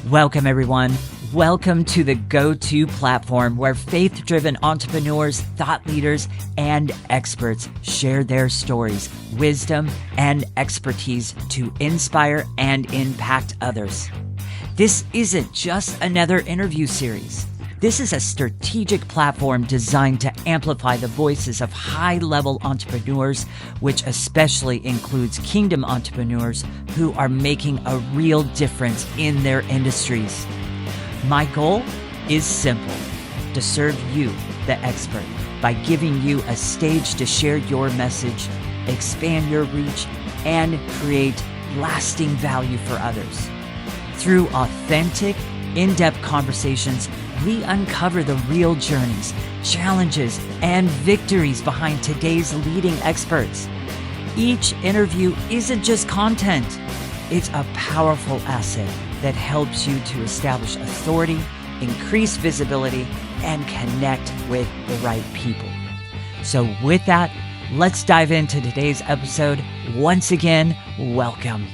Welcome, everyone. Welcome to the go-to platform where faith-driven entrepreneurs, thought leaders, and experts share their stories, wisdom, and expertise to inspire and impact others. This isn't just another interview series. This is a strategic platform designed to amplify the voices of high-level entrepreneurs, which especially includes kingdom entrepreneurs who are making a real difference in their industries. My goal is simple: to serve you, the expert, by giving you a stage to share your message, expand your reach, and create lasting value for others. Through authentic, in-depth conversations, we uncover the real journeys, challenges, and victories behind today's leading experts. Each interview isn't just content. It's a powerful asset that helps you to establish authority, increase visibility, and connect with the right people. So with that, let's dive into today's episode. Once again, welcome.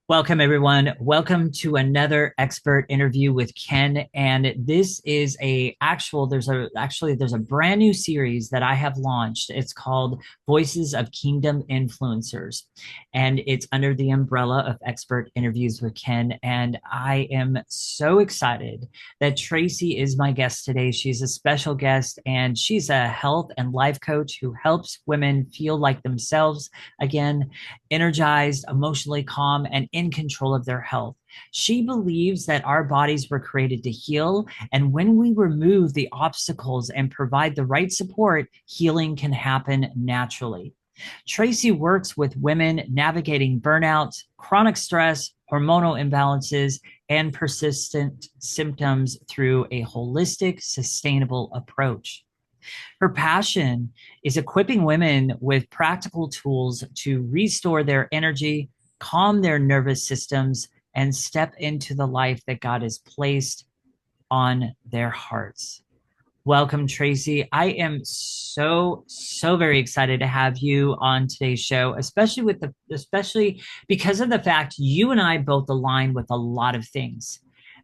Welcome, everyone. Welcome to another expert interview with Ken. And this is there's a brand new series that I have launched. It's called Voices of Kingdom Influencers. And it's under the umbrella of Expert Interviews with Ken. And I am so excited that Tracy is my guest today. She's a special guest, and she's a health and life coach who helps women feel like themselves again, energized, emotionally calm, and in control of their health. She believes that our bodies were created to heal, and when we remove the obstacles and provide the right support, healing can happen naturally. Tracy works with women navigating burnout, chronic stress, hormonal imbalances, and persistent symptoms through a holistic, sustainable approach. Her passion is equipping women with practical tools to restore their energy, calm their nervous systems, and step into the life that God has placed on their hearts. Welcome, Tracy. I am so very excited to have you on today's show, especially because of the fact you and I both align with a lot of things.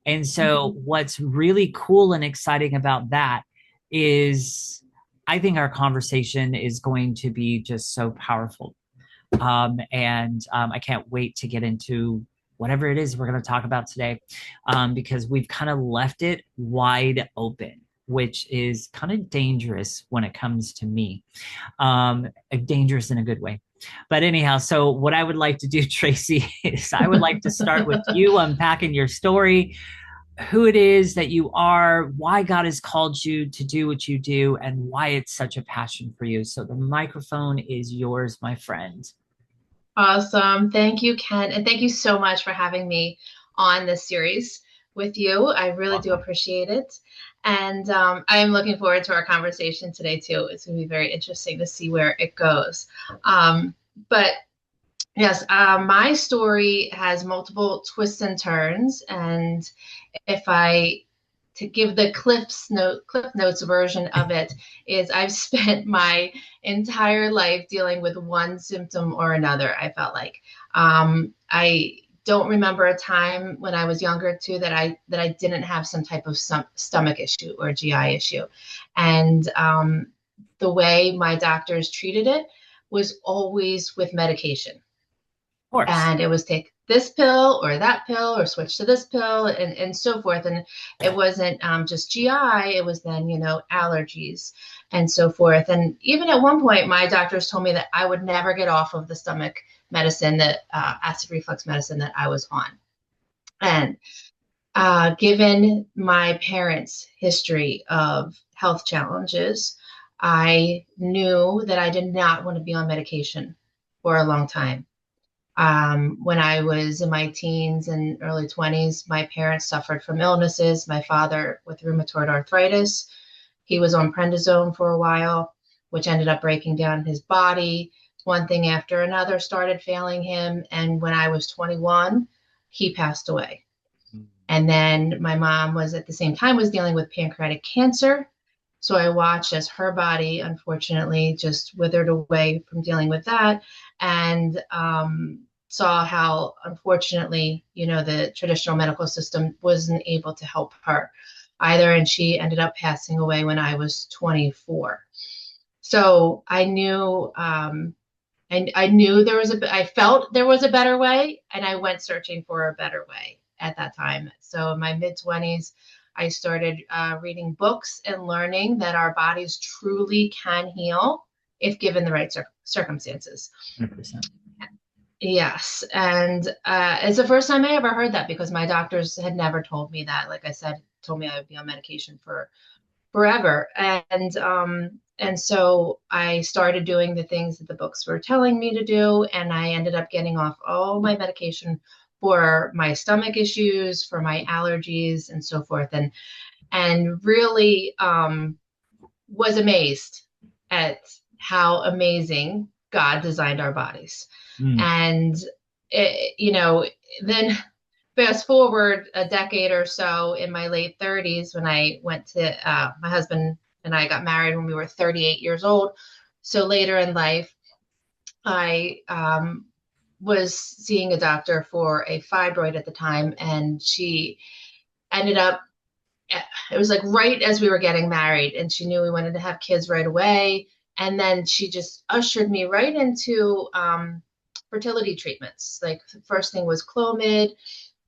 And so what's really cool and exciting about that is I think our conversation is going to be just so powerful. I can't wait to get into whatever it is we're going to talk about today, because we've kind of left it wide open, which is kind of dangerous when it comes to me, dangerous in a good way. But anyhow, so what I would like to do, Tracy, is I would like to start with you unpacking your story, who it is that you are, why God has called you to do what you do, and why it's such a passion for you. So the microphone is yours, my friend. Awesome. Thank you, Ken. And thank you so much for having me on this series with you. I really do appreciate it. And I am looking forward to our conversation today, too. It's going to be very interesting to see where it goes. But yes, my story has multiple twists and turns. And to give the Cliff Notes version of it, is I've spent my entire life dealing with one symptom or another. I felt like I don't remember a time when I was younger too that I didn't have some type of stomach issue or GI issue, and the way my doctors treated it was always with medication. Of course. And it was take this pill or that pill or switch to this pill and so forth. And it wasn't just GI, it was then, allergies and so forth. And even at one point, my doctors told me that I would never get off of the stomach medicine, acid reflux medicine that I was on. And given my parents' history of health challenges, I knew that I did not want to be on medication for a long time. When I was in my teens and early 20s, my parents suffered from illnesses. My father with rheumatoid arthritis. He was on prednisone for a while, which ended up breaking down his body. One thing after another started failing him. And when I was 21, he passed away. And then my mom at the same time dealing with pancreatic cancer. So I watched as her body, unfortunately, just withered away from dealing with that. And saw how, unfortunately, the traditional medical system wasn't able to help her either. And she ended up passing away when I was 24. So I knew, I knew I felt there was a better way, and I went searching for a better way at that time. So in my mid 20s, I started reading books and learning that our bodies truly can heal if given the right circumstances. 100%. Yes. And it's the first time I ever heard that, because my doctors had never told me that. Like I said, told me I would be on medication for forever. And so I started doing the things that the books were telling me to do, and I ended up getting off all my medication for my stomach issues, for my allergies, and so forth. And really was amazed at how amazing God designed our bodies. Mm. And then fast forward a decade or so, in my late 30s, when I went to my husband and I got married when we were 38 years old. So later in life, I was seeing a doctor for a fibroid at the time, and she ended up, it was like right as we were getting married, and she knew we wanted to have kids right away. And then she just ushered me right into fertility treatments. Like the first thing was Clomid.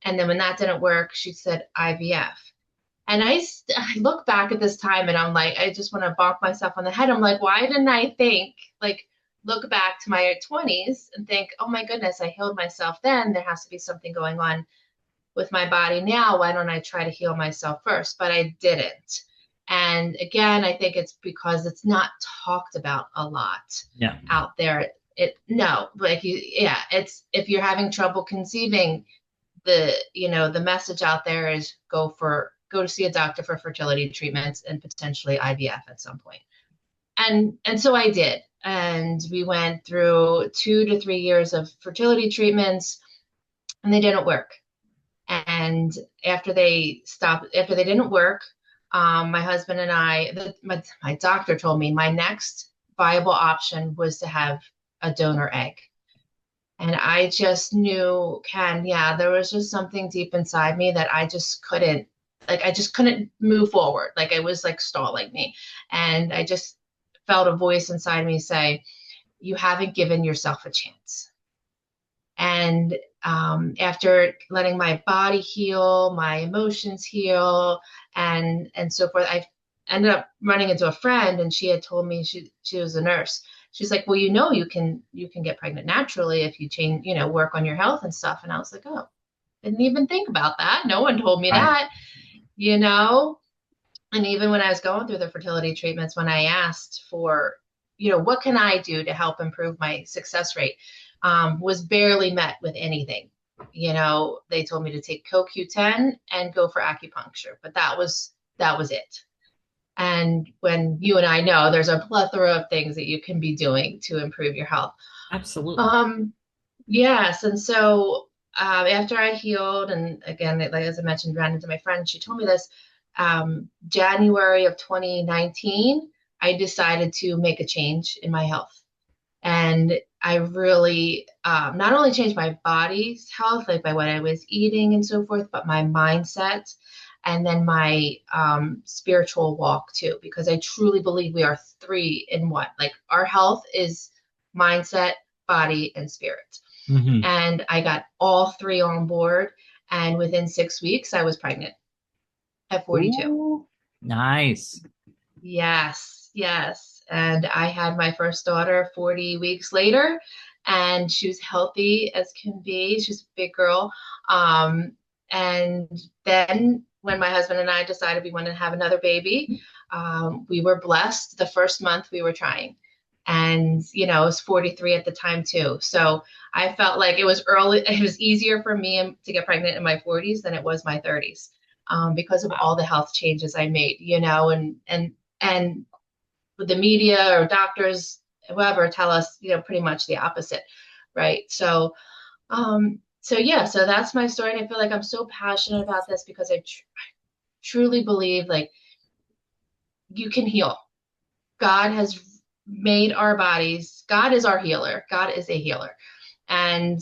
And then when that didn't work, she said IVF. And I look back at this time and I'm like, I just want to bonk myself on the head. I'm like, why didn't I think, like, look back to my 20s and think, oh my goodness, I healed myself then. There has to be something going on with my body now. Why don't I try to heal myself first? But I didn't. And again, I think it's because it's not talked about a lot Yeah. out there. It's, if you're having trouble conceiving, the message out there is go to see a doctor for fertility treatments and potentially IVF at some point. And so I did. And we went through 2 to 3 years of fertility treatments, and they didn't work. And after they didn't work, my husband and my doctor told me my next viable option was to have a donor egg. And I just knew, there was just something deep inside me that I just couldn't move forward. Like it was like stalling me. And I just felt a voice inside me say, you haven't given yourself a chance. And after letting my body heal, my emotions heal, and so forth, I ended up running into a friend, and she had told me, she was a nurse. She's like, well, you can get pregnant naturally if you change, work on your health and stuff. And I was like, oh, didn't even think about that. No one told me Right. that. And even when I was going through the fertility treatments, when I asked for, what can I do to help improve my success rate, was barely met with anything. They told me to take CoQ10 and go for acupuncture, but that was it. And when you and I know there's a plethora of things that you can be doing to improve your health. Absolutely. Yes. And so after I healed, and again, like as I mentioned, ran into my friend, she told me this, January of 2019, I decided to make a change in my health. And I really not only changed my body's health, like by what I was eating and so forth, but my mindset, and then my spiritual walk too, because I truly believe we are 3 in 1. Like our health is mindset, body, and spirit. Mm-hmm. And I got all 3 on board. And within 6 weeks, I was pregnant at 42. Ooh, nice. Yes, yes. And I had my first daughter 40 weeks later, and she was healthy as can be. She's a big girl. And then when my husband and I decided we wanted to have another baby, we were blessed the first month we were trying. And, I was 43 at the time too. So I felt like it was easier for me to get pregnant in my 40s than it was my 30s, because of all the health changes I made, and the media or doctors, whoever, tell us, pretty much the opposite. Right. So that's my story. And I feel like I'm so passionate about this because I truly believe, like, you can heal. God has made our bodies. God is our healer. God is a healer. And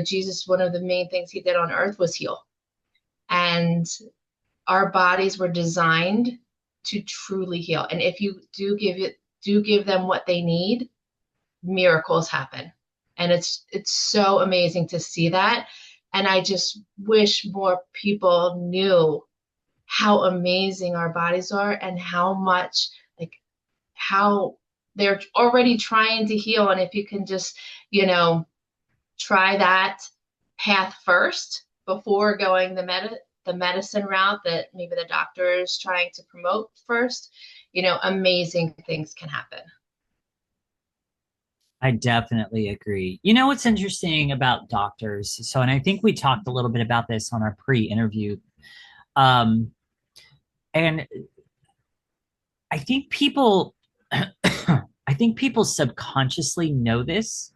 Jesus, one of the main things he did on earth was heal. And our bodies were designed to truly heal. And if you do give them what they need, miracles happen. And it's so amazing to see that. And I just wish more people knew how amazing our bodies are and how much, like, how they're already trying to heal. And if you can just, try that path first before going the medicine route that maybe the doctor is trying to promote first, amazing things can happen. I definitely agree. You know what's interesting about doctors? So, and I think we talked a little bit about this on our pre-interview. Um, and I think people, I think people subconsciously know this,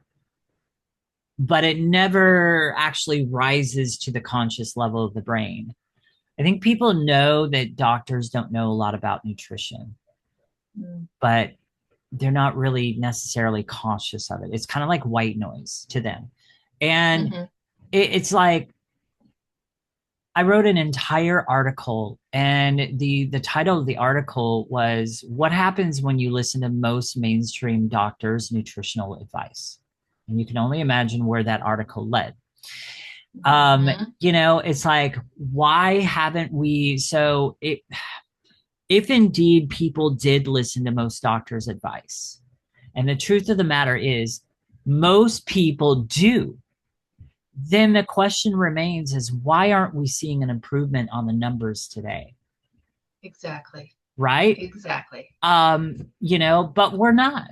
but it never actually rises to the conscious level of the brain. I think people know that doctors don't know a lot about nutrition, but they're not really necessarily conscious of it. It's kind of like white noise to them. And Mm-hmm. it's like I wrote an entire article, and the title of the article was "What Happens When You Listen to Most Mainstream Doctors' Nutritional Advice." And you can only imagine where that article led. Mm-hmm. It's like, why haven't we? If indeed people did listen to most doctors' advice, and the truth of the matter is, most people do, then the question remains is why aren't we seeing an improvement on the numbers today? Exactly. Right? Exactly. But we're not.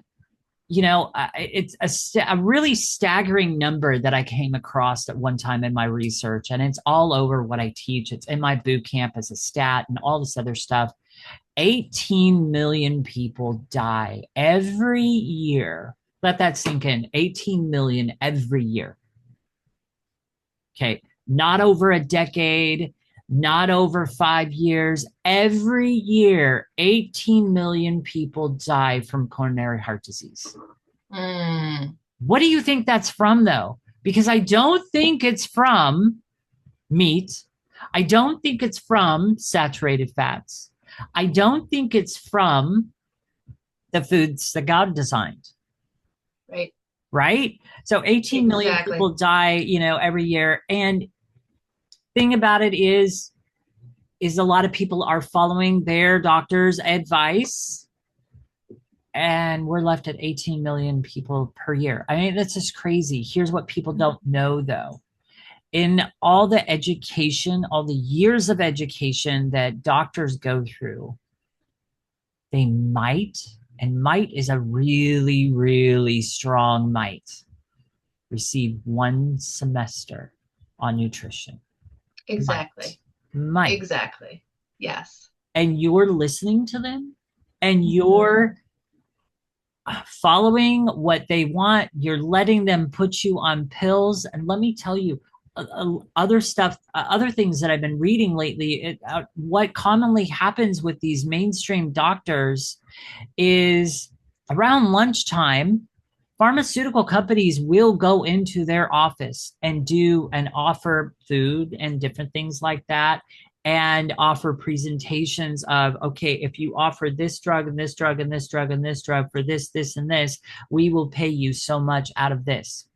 It's a really staggering number that I came across at one time in my research, and it's all over what I teach. It's in my boot camp as a stat and all this other stuff. 18 million people die every year. Let that sink in. 18 million every year. Okay. Not over a decade, not over 5 years. Every year, 18 million people die from coronary heart disease. Mm. What do you think that's from, though? Because I don't think it's from meat. I don't think it's from saturated fats. I don't think it's from the foods that God designed. Right. Right? So 18 million Exactly. people die, every year. And thing about it is a lot of people are following their doctor's advice, and we're left at 18 million people per year. I mean, that's just crazy. Here's what people don't know, though. In all the education, all the years of education that doctors go through, they might, and might is a really, really strong might, receive one semester on nutrition. Might. Exactly. Might. Exactly. Yes. And you're listening to them, and Mm-hmm. you're following what they want. You're letting them put you on pills. And let me tell you, other stuff, other things that I've been reading lately, what commonly happens with these mainstream doctors is around lunchtime, pharmaceutical companies will go into their office and do and offer food and different things like that, and offer presentations of, okay, if you offer this drug and this drug and this drug and this drug for this and this, we will pay you so much out of this.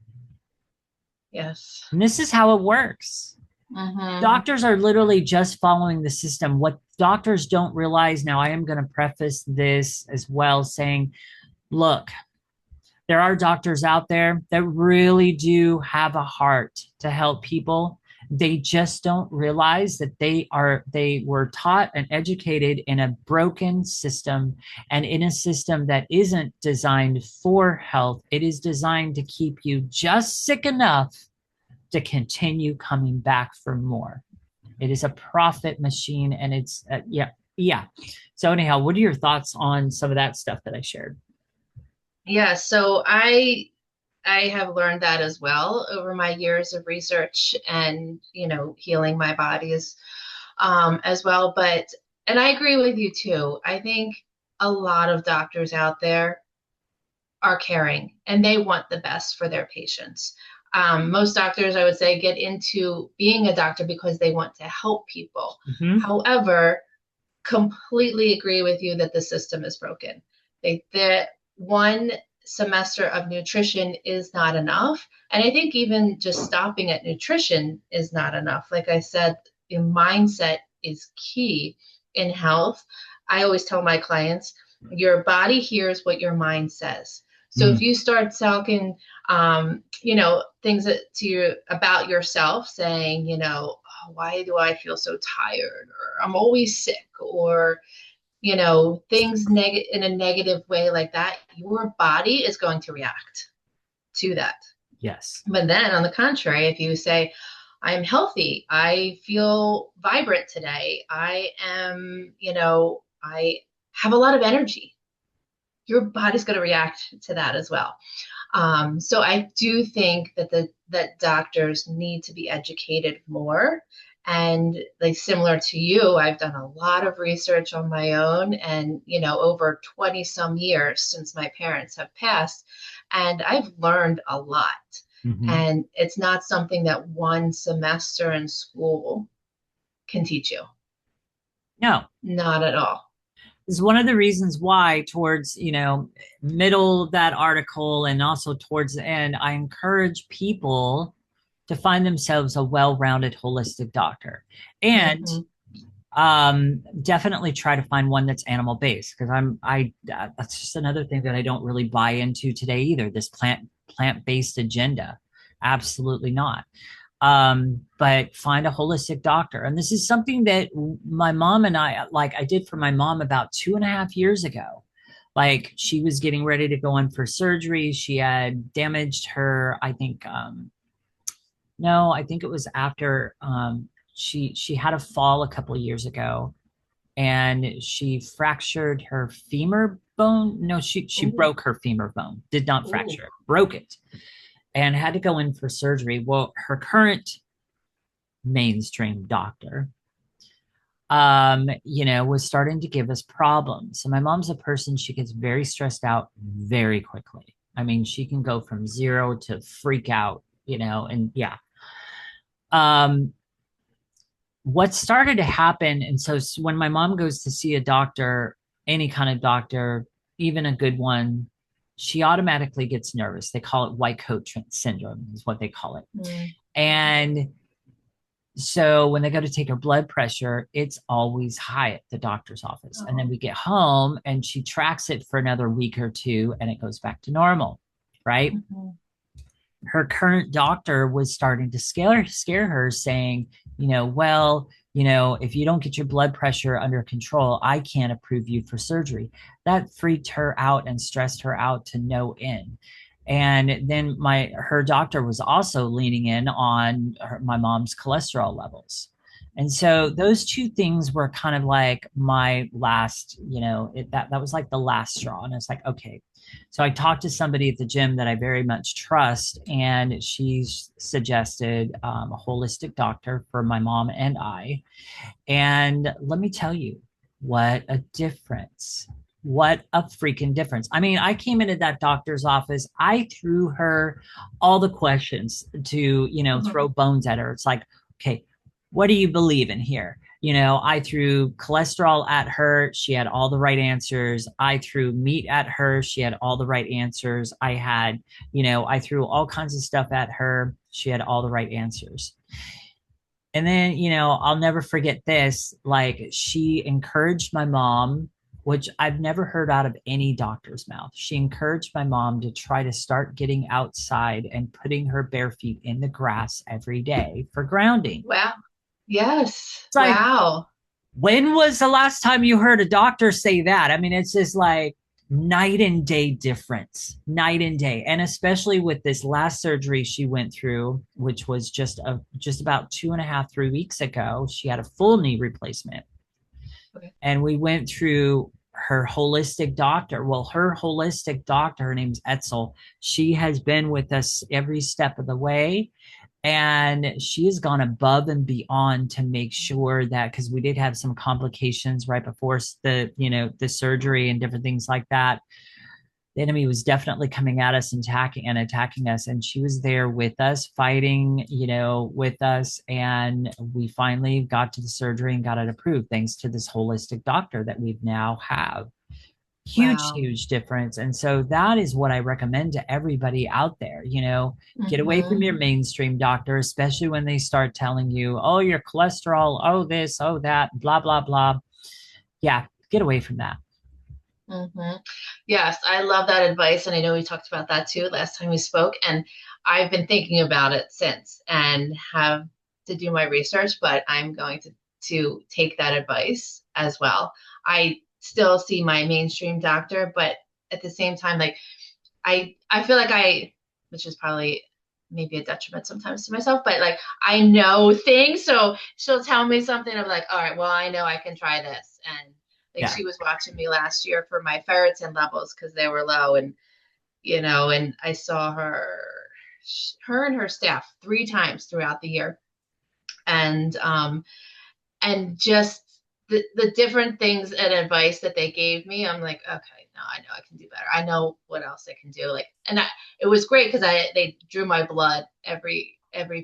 Yes. And this is how it works. Mm-hmm. Doctors are literally just following the system. What doctors don't realize, now I am going to preface this as well saying, look, there are doctors out there that really do have a heart to help people. They just don't realize that they were taught and educated in a broken system, and in a system that isn't designed for health. It is designed to keep you just sick enough to continue coming back for more. It is a profit machine, and it's yeah. So anyhow, what are your thoughts on some of that stuff that I shared? Yeah, so I have learned that as well over my years of research and, healing my body as well. And I agree with you too. I think a lot of doctors out there are caring and they want the best for their patients. Most doctors, I would say, get into being a doctor because they want to help people. Hmm. However, completely agree with you that the system is broken. That one semester of nutrition is not enough. And I think even just stopping at nutrition is not enough. Like I said, your mindset is key in health. I always tell my clients, your body hears what your mind says. So if Mm. you start talking, things to you about yourself, saying, "Oh, why do I feel so tired?" Or "I'm always sick," or things in a negative way like that, your body is going to react to that. Yes. But then on the contrary, if you say, "I'm healthy, I feel vibrant today, I have a lot of energy," your body's going to react to that as well. So I do think that doctors need to be educated more. And like similar to you, I've done a lot of research on my own, and over 20 some years since my parents have passed, and I've learned a lot. Hmm. And it's not something that one semester in school can teach you. No, Not at all. is one of the reasons why towards middle of that article and also towards the end I encourage people to find themselves a well-rounded holistic doctor, and Mm-hmm. definitely try to find one that's animal based, because I that's just another thing that I don't really buy into today either, this plant-based agenda. Absolutely not. But find a holistic doctor. And this is something that my mom and I did for my mom about 2.5 years ago. Like, she was getting ready to go in for surgery. She had damaged her, I think, no, I think it was after she had a fall a couple of years ago, and she fractured her femur bone. No, she Ooh, broke her femur bone, did not ooh. fracture it, broke it, and had to go in for surgery. Well, her current mainstream doctor was starting to give us problems. So my mom's a person, she gets very stressed out very quickly. I mean, she can go from zero to freak out, and yeah. Um, what started to happen, and so when my mom goes to see a doctor, any kind of doctor, even a good one, she automatically gets nervous. They call it white coat syndrome, is what they call it. Mm. And so when they go to take her blood pressure, it's always high at the doctor's office. And then Oh. we get home and she tracks it for another week or two and it goes back to normal, right? Mhm. Her current doctor was starting to scare her, saying, well, if you don't get your blood pressure under control, I can't approve you for surgery. That freaked her out and stressed her out to no end. And then her doctor was also leaning in on my mom's cholesterol levels. And so those two things were kind of like my last, that was like the last straw. And it's like, okay. So I talked to somebody at the gym that I very much trust, and she suggested a holistic doctor for my mom and I. And let me tell you, what a difference. What a freaking difference. I mean, I came into that doctor's office, I threw her all the questions to, Mhm. throw bones at her. It's like, okay, what do you believe in here? I threw cholesterol at her. She had all the right answers. I threw meat at her. She had all the right answers. I threw all kinds of stuff at her. She had all the right answers. And then, I'll never forget this. Like, she encouraged my mom, which I've never heard out of any doctor's mouth. She encouraged my mom to try to start getting outside and putting her bare feet in the grass every day for grounding. Wow. Yes. It's like, Wow. when was the last time you heard a doctor say that? I mean, it's just like night and day difference, night and day. And especially with this last surgery she went through, which was just about 2.5, 3 weeks ago, she had a full knee replacement. Okay. And we went through her holistic doctor. Well, her holistic doctor, her name's Etzel. She has been with us every step of the way, and she has gone above and beyond to make sure that, because we did have some complications right before the surgery and different things like that, the enemy was definitely coming at us and attacking us. And she was there with us, fighting, with us. And we finally got to the surgery and got it approved thanks to this holistic doctor that we now have. Huge, Wow. huge difference. And so that is what I recommend to everybody out there. Get away from Hmm. your mainstream doctor, especially when they start telling you, oh, your cholesterol, oh, this, oh, that, blah, blah, blah. Yeah, get away from that. Hmm. Yes, I love that advice. And I know we talked about that too last time we spoke. And I've been thinking about it since and have to do my research, but I'm going to take that advice as well. I still see my mainstream doctor, but at the same time, like I feel like which is probably maybe a detriment sometimes to myself, but like I know things. So she'll tell me something. I'm like, all right, well, I know I can try this. And like Yeah. she was watching me last year for my ferritin levels because they were low. And, and I saw her and her staff 3 times throughout the year. And just the different things and advice that they gave me, I'm like, okay, no, I know I can do better. I know what else I can do. Like, it was great because they drew my blood every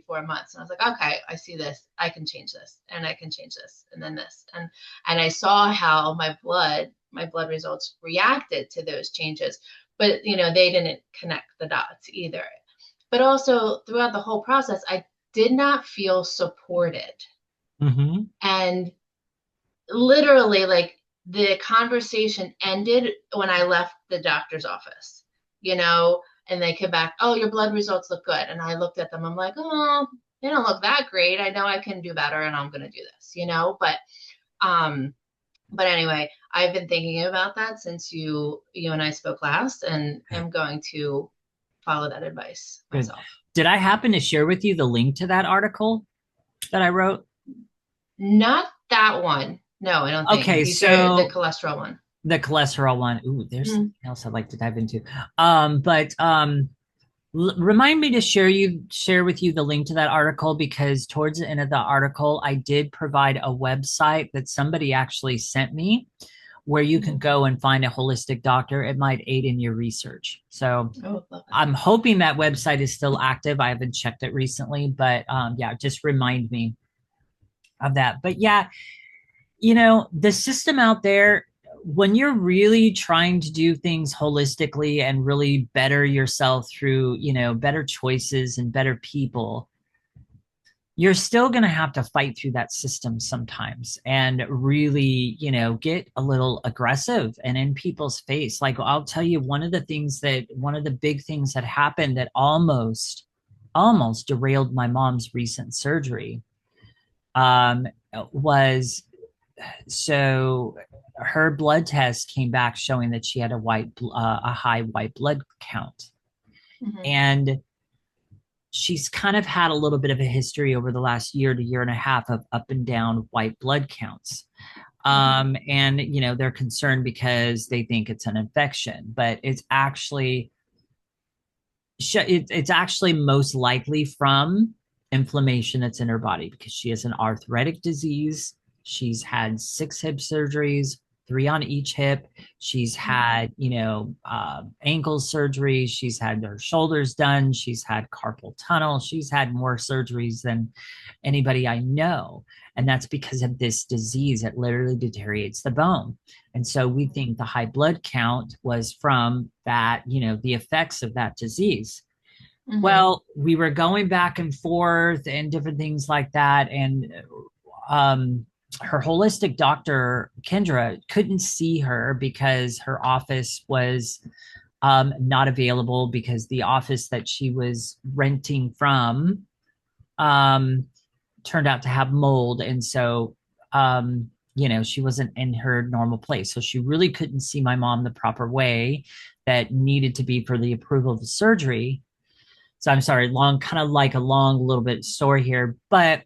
4 months, and I was like, okay, I see this. I can change this, and I can change this, and then this, and I saw how my blood results reacted to those changes, but they didn't connect the dots either. But also throughout the whole process, I did not feel supported. Mm-hmm. And literally, like, the conversation ended when I left the doctor's office, and they came back, oh, your blood results look good. And I looked at them, I'm like, oh, they don't look that great. I know I can do better and I'm going to do this. Um, but anyway, I've been thinking about that since you and I spoke last, and Okay. I'm going to follow that advice Good. myself. Did I happen to share with you the link to that article that I wrote? Not that one. No, I don't think. Okay, You shared the so cholesterol one. the cholesterol one. Ooh, there's something Mm-hmm. else I'd like to dive into. But remind me to share with you the link to that article, because towards the end of the article I did provide a website that somebody actually sent me where you can Mm-hmm. go and find a holistic doctor. It might aid in your research. So Oh, love that. I'm hoping that website is still active. I haven't checked it recently, but yeah, just remind me of that. But yeah, the system out there, when you're really trying to do things holistically and really better yourself through, better choices and better people, you're still going to have to fight through that system sometimes and really, get a little aggressive and in people's face. Like, I'll tell you, one of the big things that happened that almost derailed my mom's recent surgery um, was, so her blood test came back showing that she had a high white blood count. Mm-hmm. And she's kind of had a little bit of a history over the last year to year and a half of up and down white blood counts. Mm-hmm. And they're concerned because they think it's an infection, but it's actually most likely from inflammation that's in her body, because she has an arthritic disease. She's had 6 hip surgeries, 3 on each hip. She's had, ankle surgery. She's had her shoulders done. She's had carpal tunnel. She's had more surgeries than anybody I know. And that's because of this disease. It literally deteriorates the bone. And so we think the high blood count was from that, the effects of that disease. Mm-hmm. Well, we were going back and forth and different things like that. And um, her holistic doctor, Kendra, couldn't see her because her office was not available, because the office that she was renting from um, turned out to have mold. And so, she wasn't in her normal place. So she really couldn't see my mom the proper way that needed to be for the approval of the surgery. So I'm sorry, kind of like a long little bit story here. But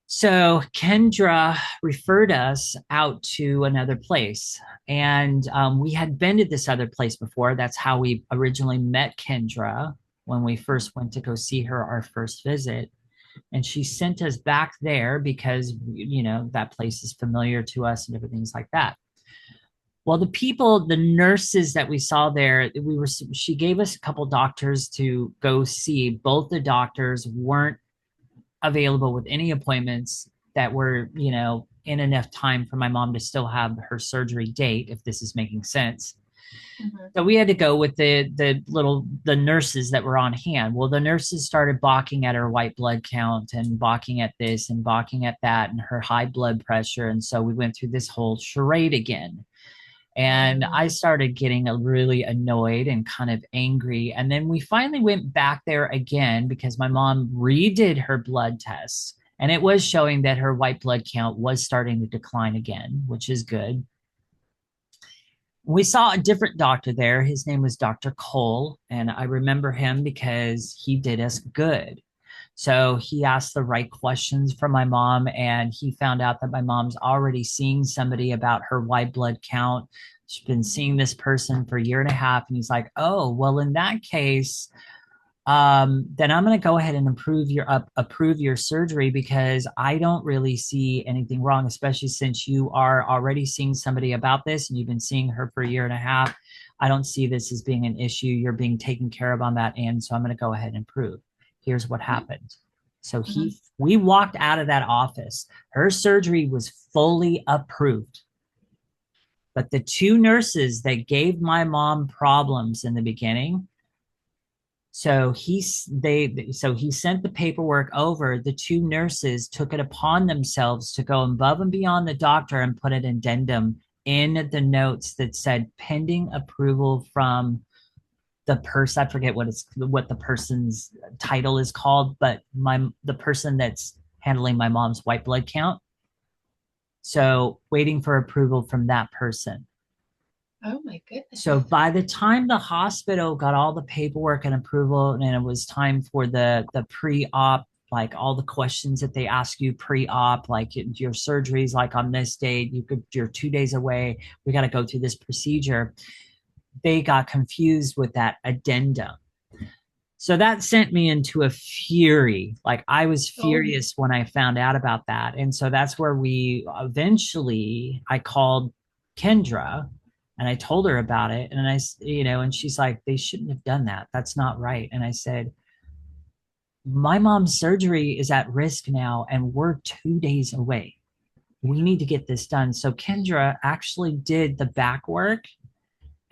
so Kendra referred us out to another place. And we had been to this other place before. That's how we originally met Kendra when we first went to go see her our first visit. And she sent us back there because, that place is familiar to us and different things like that. Well, the nurses that we saw there, she gave us a couple doctors to go see. Both the doctors weren't available with any appointments that were, in enough time for my mom to still have her surgery date, if this is making sense. Mhm. So we had to go with the nurses that were on hand. Well, the nurses started balking at her white blood count and balking at this and balking at that and her high blood pressure. And so we went through this whole charade again. And I Mm. started getting really annoyed and kind of angry. And then we finally went back there again because my mom redid her blood tests. And it was showing that her white blood count was starting to decline again, which is good. We saw a different doctor there. His name was Dr. Cole. And I remember him because he did us good. So he asked the right questions for my mom, and he found out that my mom's already seeing somebody about her white blood count. She's been seeing this person for a year and a half. And he's like, oh, well, in that case, then I'm going to go ahead and approve your surgery because I don't really see anything wrong, especially since you are already seeing somebody about this and you've been seeing her for a year and a half. I don't see this as being an issue. You're being taken care of on that end, so I'm going to go ahead and approve. Here's what happened. So Mhm. we walked out of that office. Her surgery was fully approved. But the two nurses that gave my mom problems in the beginning, so he sent the paperwork over. The two nurses took it upon themselves to go above and beyond the doctor and put an addendum in the notes that said pending approval from the person. I forget what the person's title is called, but the person that's handling my mom's white blood count. So waiting for approval from that person. Oh my So goodness. by the time the hospital got all the paperwork and approval, and it was time for the pre-op, like all the questions that they ask you pre-op, like your surgery's like on this date, you're 2 days away, we got to go through this procedure. They got confused with that addendum. So that sent me into a fury. Like I was Oh. furious when I found out about that. And so that's where I called Kendra and I told her about it. And and she's like, they shouldn't have done that. That's not right. And I said, my mom's surgery is at risk now and we're 2 days away. We need to get this done. So Kendra actually did the back work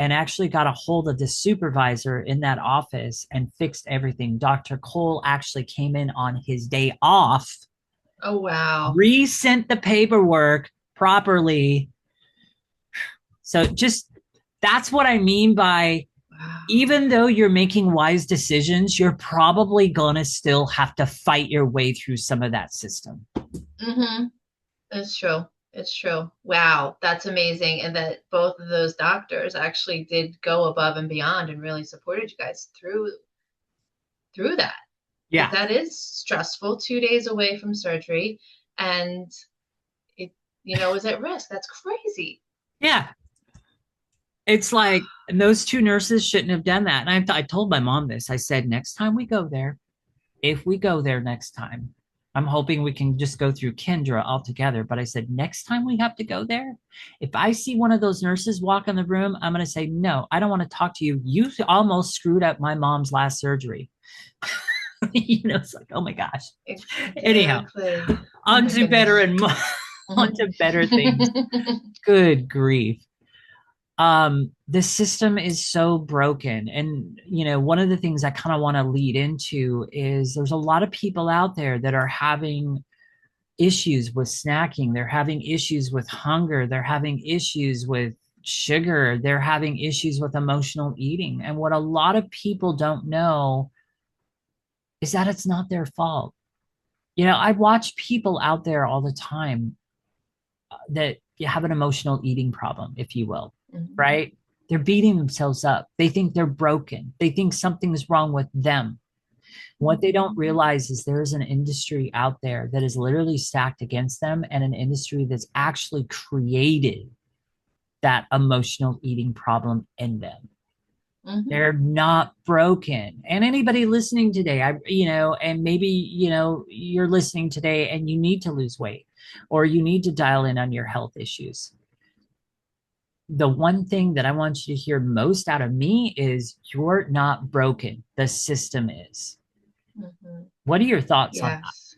and actually got a hold of the supervisor in that office and fixed everything. Dr. Cole actually came in on his day off, Oh wow. resent the paperwork properly. So just that's what I mean by Wow. even though you're making wise decisions, you're probably going to still have to fight your way through some of that system. Mm-hmm. It's true. It's true. Wow, that's amazing. And that both of those doctors actually did go above and beyond and really supported you guys through that. Because Yeah. that is stressful, 2 days away from surgery, and it, is at risk. That's crazy. Yeah. It's like, and those two nurses shouldn't have done that. And I told my mom this. I said, next time we go there, if we go there next time, I'm hoping we can just go through Kendra altogether. But I said, next time we have to go there, if I see one of those nurses walk in the room, I'm going to say, no, I don't want to talk to you. You almost screwed up my mom's last surgery. It's like, oh my gosh. Anyhow, Exactly. Oh on my to better goodness. and on to better things. Good grief. The system is so broken. And one of the things I kind of want to lead into is there's a lot of people out there that are having issues with snacking, they're having issues with hunger, they're having issues with sugar, they're having issues with emotional eating. And what a lot of people don't know is that it's not their fault. I watch people out there all the time that have an emotional eating problem, if you will, Mhm. right? They're beating themselves up. They think they're broken. They think something's wrong with them. What they don't realize is there's an industry out there that is literally stacked against them, and an industry that's actually created that emotional eating problem in them. Mhm. They're not broken. And anybody listening today, and maybe, you're listening today and you need to lose weight or you need to dial in on your health issues. the one thing that I want you to hear most out of me is you're not broken. The system is. Mhm. What are your thoughts on that? Yes.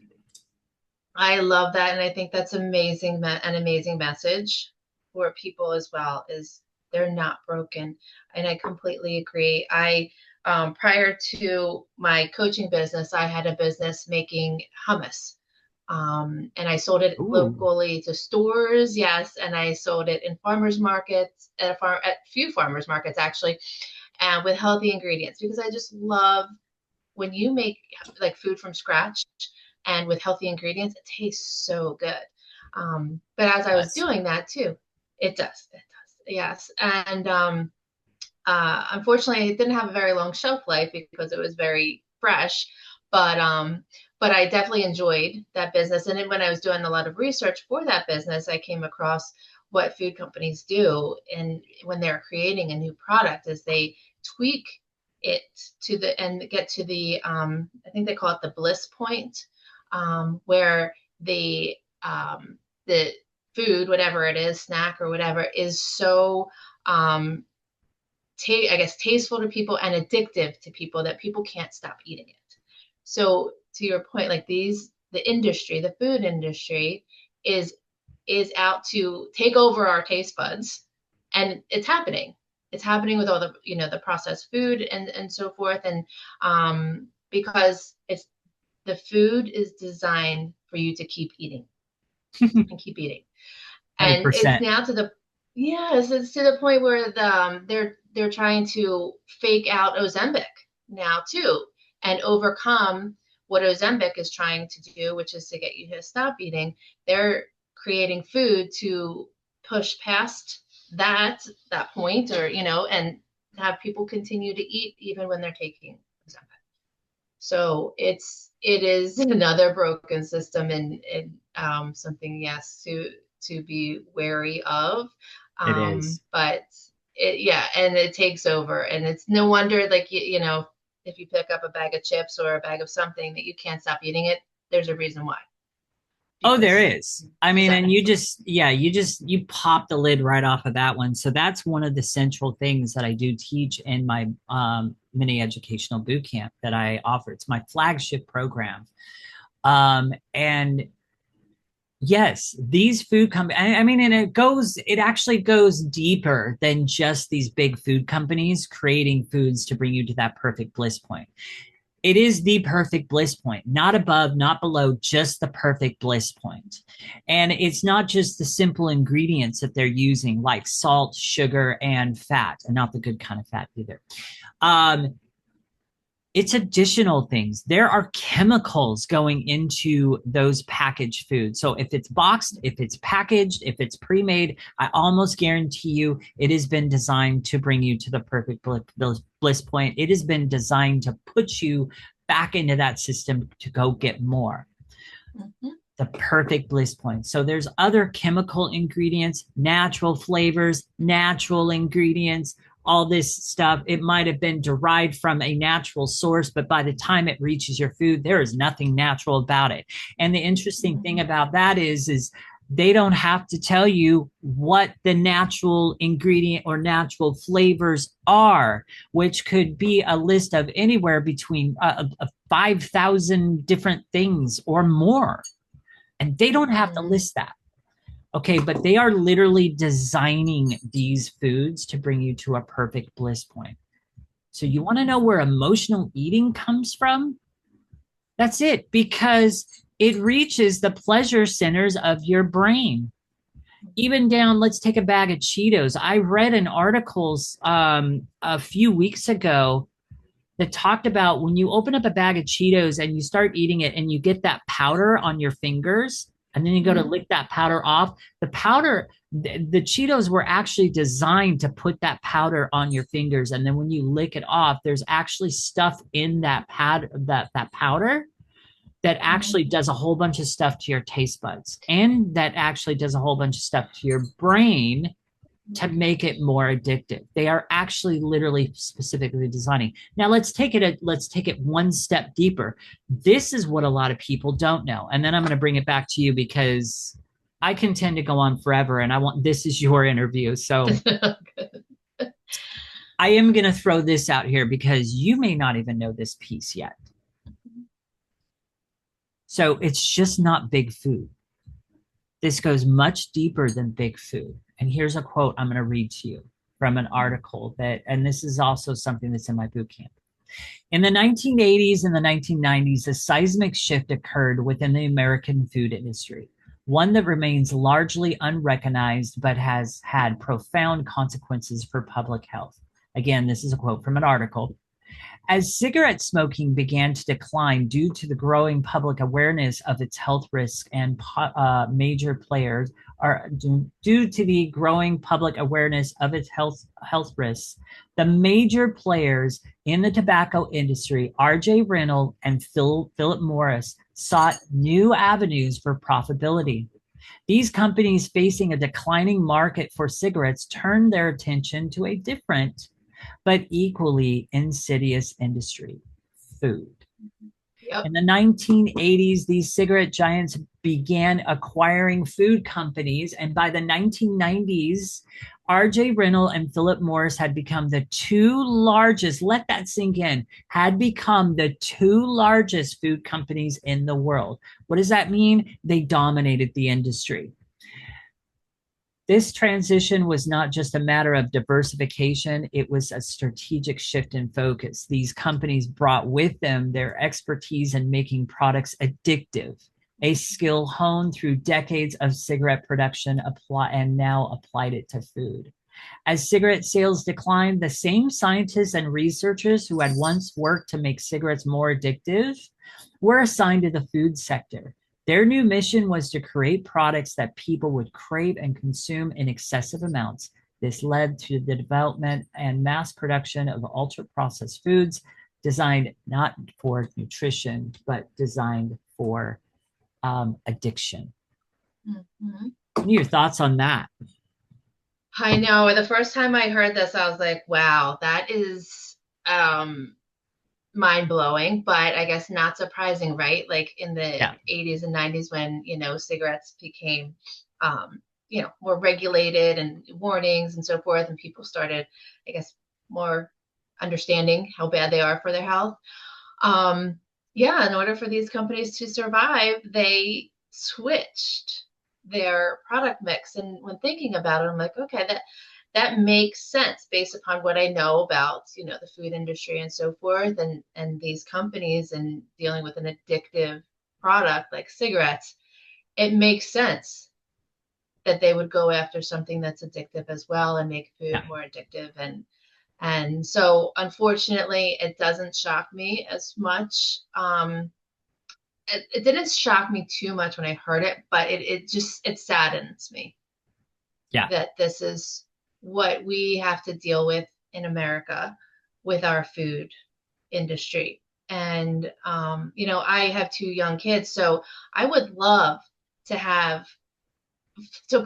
I love that, and I think that's amazing, an amazing message for people as well, is they're not broken. And I completely agree. Prior to my coaching business, I had a business making hummus. And I sold it Ooh, locally to stores, yes, and I sold it in farmers markets, at few farmers markets actually, and with healthy ingredients, because I just love when you make like food from scratch and with healthy ingredients, it tastes so good. But as I was yes. doing that too, it does, yes. And unfortunately, it didn't have a very long shelf life because it was very fresh. But um, but I definitely enjoyed that business. And then when I was doing a lot of research for that business, I came across what food companies do, and when they're creating a new product, is they tweak it to the and get to the I think they call it the bliss point, where the food, whatever it is, snack or whatever, is so um, I guess tasteful to people and addictive to people that people can't stop eating it. So to your point, like the industry, the food industry is is out to take over our taste buds, and it's happening. It's happening with all the the processed food and so forth, and because it's the food is designed for you to keep eating and keep eating. And it's 100%. now to the yes, it's to the point where they're trying to fake out Ozempic now too, and overcome what Ozempic is trying to do, which is to get you to stop eating. They're creating food to push past that point, or and have people continue to eat even when they're taking Ozempic. So it is another broken system, and something, yes, to be wary of. It is. But yeah, and it takes over, and it's no wonder, like if you pick up a bag of chips or a bag of something that you can't stop eating it, there's a reason why, Oh, there because is. I mean, and designed. you pop the lid right off of that one. So that's one of the central things that I do teach in my mini educational boot camp that I offer. It's my flagship program. And yes, these food companies, I mean, and it actually goes deeper than just these big food companies creating foods to bring you to that perfect bliss point. It is the perfect bliss point, not above, not below, just the perfect bliss point. And it's not just the simple ingredients that they're using, like salt, sugar, and fat, and not the good kind of fat either. Um, it's additional things. There are chemicals going into those packaged foods. So if it's boxed, if it's packaged, if it's pre-made, I almost guarantee you it has been designed to bring you to the perfect bliss point. It has been designed to put you back into that system to go get more. Mhm. The perfect bliss point. So there's other chemical ingredients, natural flavors, natural ingredients, all this stuff. It might have been derived from a natural source, but by the time it reaches your food, there is nothing natural about it. And the interesting thing Mhm. about that is they don't have to tell you what the natural ingredient or natural flavors are, which could be a list of anywhere between 5,000 different things or more. And they don't have to Mhm. list that. Okay, but they are literally designing these foods to bring you to a perfect bliss point. So you want to know where emotional eating comes from? That's it, because it reaches the pleasure centers of your brain. Even down, let's take a bag of Cheetos. I read an article a few weeks ago that talked about when you open up a bag of Cheetos and you start eating it and you get that powder on your fingers and then you go to Mhm. lick that powder off. The Cheetos were actually designed to put that powder on your fingers. And then when you lick it off, there's actually stuff in that powder that actually Mhm. does a whole bunch of stuff to your taste buds and that actually does a whole bunch of stuff to your brain to make it more addictive. They are actually literally specifically designing. Now let's take it one step deeper. This is what a lot of people don't know. And then I'm going to bring it back to you because I can tend to go on forever, and this is your interview. So I am going to throw this out here because you may not even know this piece yet. So it's just not big food. This goes much deeper than big food. And here's a quote I'm going to read to you from an article and this is also something that's in my boot camp. In the 1980s and the 1990s, a seismic shift occurred within the American food industry, one that remains largely unrecognized but has had profound consequences for public health. Again, this is a quote from an article. As cigarette smoking began to decline due to the growing public awareness of its health risks and major players are due to the growing public awareness of its health risks, the major players in the tobacco industry, R.J. Reynolds and Philip Morris, sought new avenues for profitability. These companies, facing a declining market for cigarettes, turned their attention to a different but equally insidious industry, food. Yep. In the 1980s, these cigarette giants began acquiring food companies, and by the 1990s, R.J. Reynolds and Philip Morris had become the two largest, let that sink in, had become the two largest food companies in the world. What does that mean? They dominated the industry. This transition was not just a matter of diversification, it was a strategic shift in focus. These companies brought with them their expertise in making products addictive, a skill honed through decades of cigarette production and now applied it to food. As cigarette sales declined, the same scientists and researchers who had once worked to make cigarettes more addictive were assigned to the food sector. Their new mission was to create products that people would crave and consume in excessive amounts. This led to the development and mass production of ultra-processed foods designed not for nutrition, but designed for addiction. Mm-hmm. What are your thoughts on that? I know. The first time I heard this, I was like, wow, that is mind-blowing, but I guess not surprising, right? Like in the 80s and 90s when, cigarettes became, more regulated and warnings and so forth, and people started, I guess, more understanding how bad they are for their health. In order for these companies to survive, they switched their product mix. And when thinking about it, I'm like, okay, that makes sense based upon what I know about, the food industry and so forth, and these companies and dealing with an addictive product like cigarettes. It makes sense that they would go after something that's addictive as well and make food more addictive. And so unfortunately, it doesn't shock me as much. It didn't shock me too much when I heard it, but it saddens me. Yeah. That this is what we have to deal with in America with our food industry. And, I have two young kids, so I would love to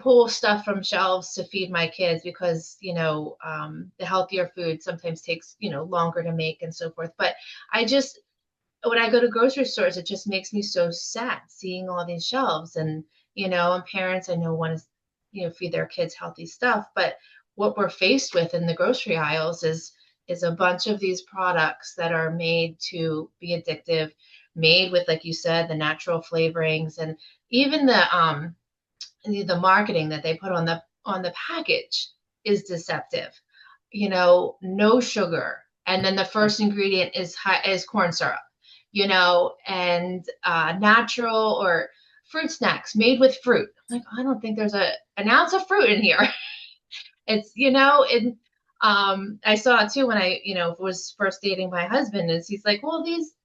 pull stuff from shelves to feed my kids because, the healthier food sometimes takes, longer to make and so forth. But when I go to grocery stores, it just makes me so sad seeing all these shelves and parents I know want to, feed their kids healthy stuff. But what we're faced with in the grocery aisles is a bunch of these products that are made to be addictive, made with, like you said, the natural flavorings, and even the marketing that they put on the package is deceptive. No sugar, and then the first ingredient is corn syrup. And natural or fruit snacks made with fruit. I'm like, I don't think there's an ounce of fruit in here. It's, I saw it too when I, was first dating my husband, is he's like, well,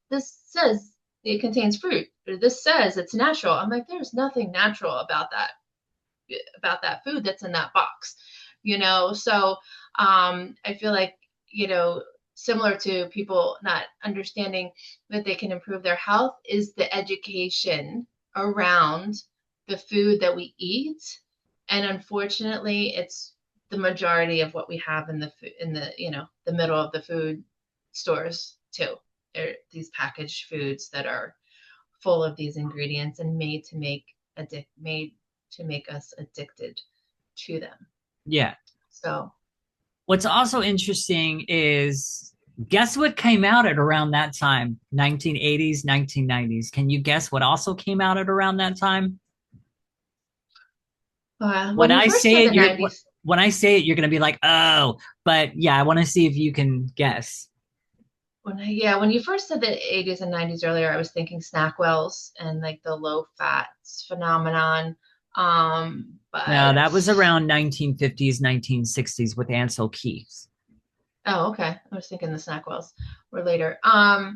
this says it contains fruit, or this says it's natural. I'm like, there's nothing natural about that food that's in that box, So, I feel like, similar to people not understanding that they can improve their health is the education around the food that we eat. And unfortunately, it's the majority of what we have in the middle of the food stores too. They're these packaged foods that are full of these ingredients and made to make us addicted to them. Yeah. So, What's also interesting is guess what came out at around that time? 1980s, 1990s. Can you guess what also came out at around that time? When when you I first say said the it, you're 90s, when I say it, you're going to be like, "Oh." But yeah, I want to see if you can guess. when you first said the 80s and 90s earlier, I was thinking Snackwells and like the low fats phenomenon. No, But that was around 1950s, 1960s with Ansel Keys. oh, okay. I was thinking the Snackwells were later. Well,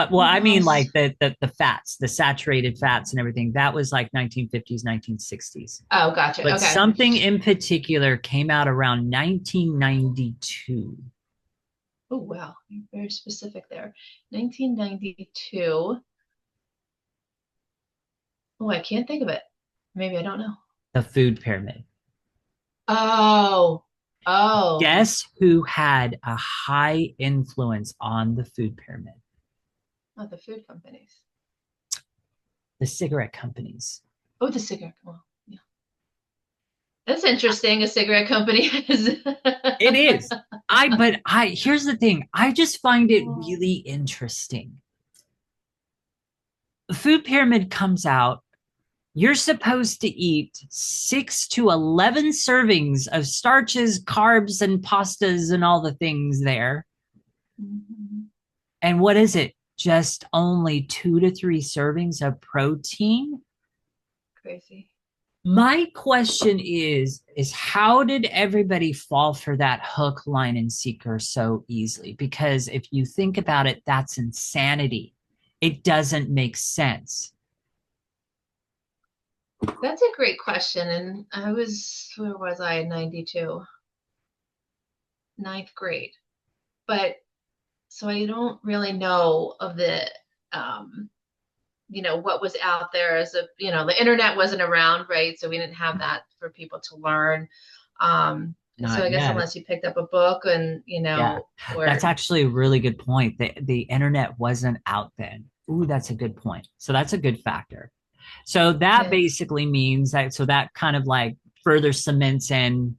What I mean, else? like the fats, the saturated fats and everything. That was like 1950s, 1960s. Oh, gotcha. But Okay. something in particular came out around 1992. Oh, wow. You're very specific there. 1992. Oh, I can't think of it. Maybe I don't know. The food pyramid. Oh, oh, Guess who had a high influence on the food pyramid? not the food companies. The cigarette companies. Oh, the cigarette. Well, yeah. That's interesting. A cigarette company is. It is. But here's the thing. I just find it really interesting. The food pyramid comes out. You're supposed to eat 6 to 11 servings of starches, carbs, and pastas and all the things there. Mhm. And what is it? Just only 2 to 3 servings of protein? Crazy. My question is how did everybody fall for that hook, line, and sinker so easily? Because if you think about it, that's insanity. It doesn't make sense. That's a great question. And where was I in 92? Ninth grade. But so I don't really know of um, what was out there the internet wasn't around, right? So we didn't have that for people to learn. So Not I guess yet. unless you picked up a book and, Yeah, that's or actually a really good point. The internet wasn't out then. Ooh, that's a good point. So that's a good factor. So that yeah. basically means that, so that kind of like further cements in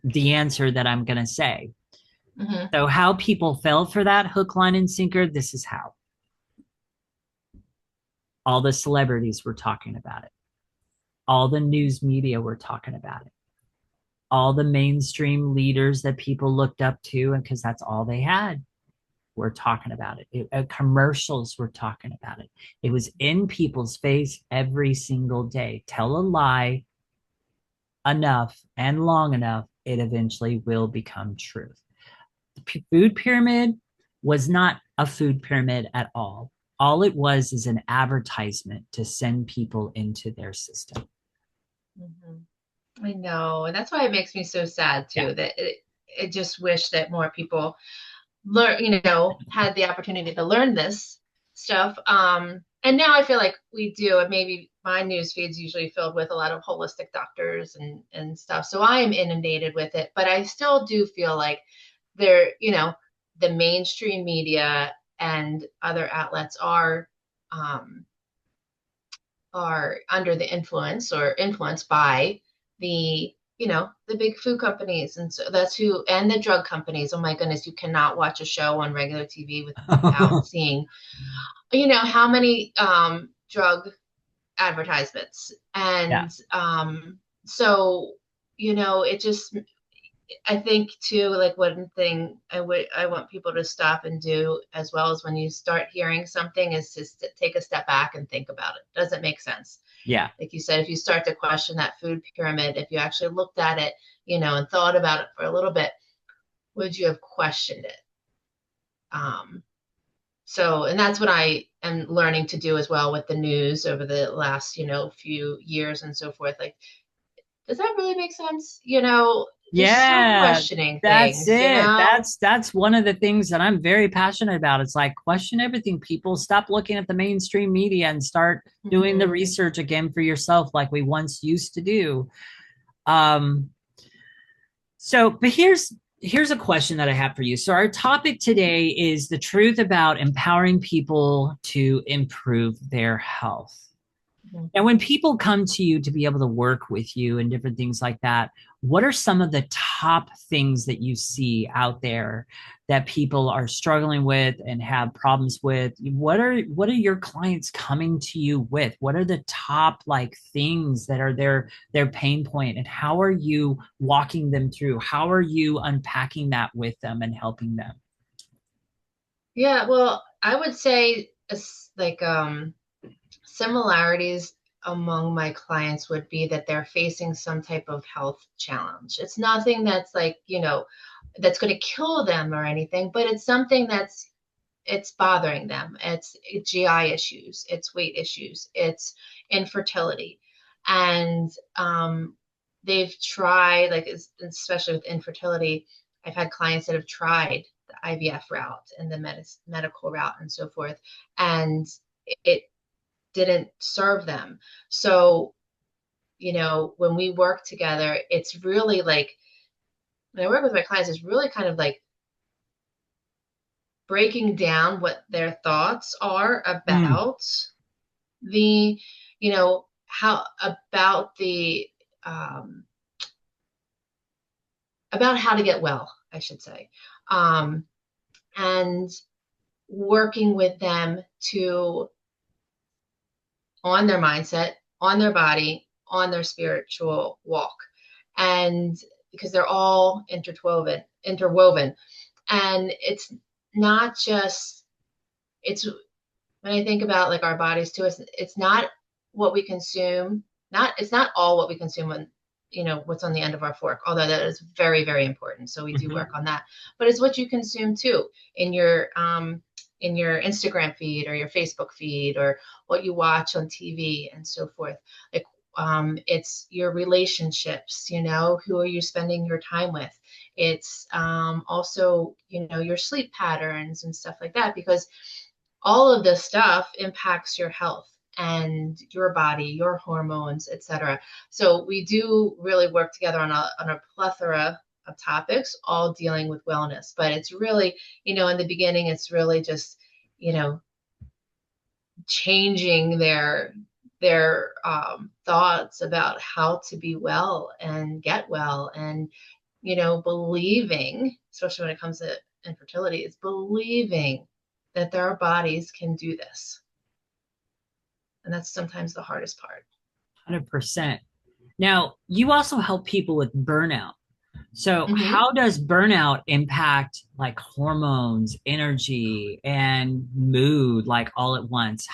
the answer that I'm going to say. Hmm. So, how people fell for that hook, line, and sinker, this is how all the celebrities were talking about it, all the news media were talking about it, all the mainstream leaders that people looked up to, and because that's all they had, were talking about it. Commercials were talking about it. It was in people's face every single day. Tell a lie enough and long enough, it eventually will become truth. The food pyramid was not a food pyramid at all. All it was is an advertisement to send people into their system. Hmm. I know. And that's why it makes me so sad Yeah. too, that it just wish that more people had the opportunity to learn this stuff. And now I feel like we do, and maybe my news feed's usually filled with a lot of holistic doctors and stuff. So I am inundated with it, but I still do feel like there, the mainstream media and other outlets um, are under the influence or influenced by the big food companies, and so that's who, and the drug companies. Oh my goodness, you cannot watch a show on regular TV without seeing how many drug advertisements. Yeah. And so it just, I think too, like one thing I want people to stop and do as well as when you start hearing something is just to take a step back and think about it. Does it make sense? Yeah. Like you said, if you start to question that food pyramid, if you actually looked at it, and thought about it for a little bit, would you have questioned it? And that's what I am learning to do as well with the news over the last, few years and so forth. Like, does that really make sense? Just start Yeah, questioning that's things, it. That's one of the things that I'm very passionate about. It's like question everything, people. Stop looking at the mainstream media and start doing the Mhm. research again for yourself like we once used to do. Um, but here's a question that I have for you. So our topic today is the truth about empowering people to improve their health. Mhm. And when people come to you to be able to work with you and different things like that, what are some of the top things that you see out there that people are struggling with and have problems with? What are your clients coming to you with? What are the top like things that are their pain point, and how are you walking them through? How are you unpacking that with them and helping them? Yeah, well, I would say like similarities among my clients would be that they're facing some type of health challenge. It's nothing that's like, that's going to kill them or anything, but it's something it's bothering them. It's GI issues, it's weight issues, it's infertility. And they've tried, like, especially with infertility, I've had clients that have tried the IVF route and the medical route and so forth. And it didn't serve them. So, when we work together, it's really like, when I work with my clients, it's really kind of like breaking down what their thoughts are Mm, the, how um, about how to get well, I should say, um, and working with them to on their mindset, on their body, on their spiritual walk, and because they're all interwoven, and not just it's when I think about like our bodies too, it's not what we consume, it's not all what we consume when what's on the end of our fork, although that is very, very important. So we do work mhm. on that. But it's what you consume too in your Instagram feed or your Facebook feed or what you watch on TV and so forth. Like it's your relationships, who are you spending your time with? It's also, your sleep patterns and stuff like that, because all of this stuff impacts your health and your body, your hormones, etc. So we do really work together on a plethora of topics, all dealing with wellness. But it's really, in the beginning, it's really just, you know, changing their thoughts about how to be well and get well, and believing, especially when it comes to infertility, is believing that their bodies can do this. And that's sometimes the hardest part. 100%. Now, you also help people with burnout. So, Mm-hmm. how does burnout impact like hormones, energy, and mood like all at once?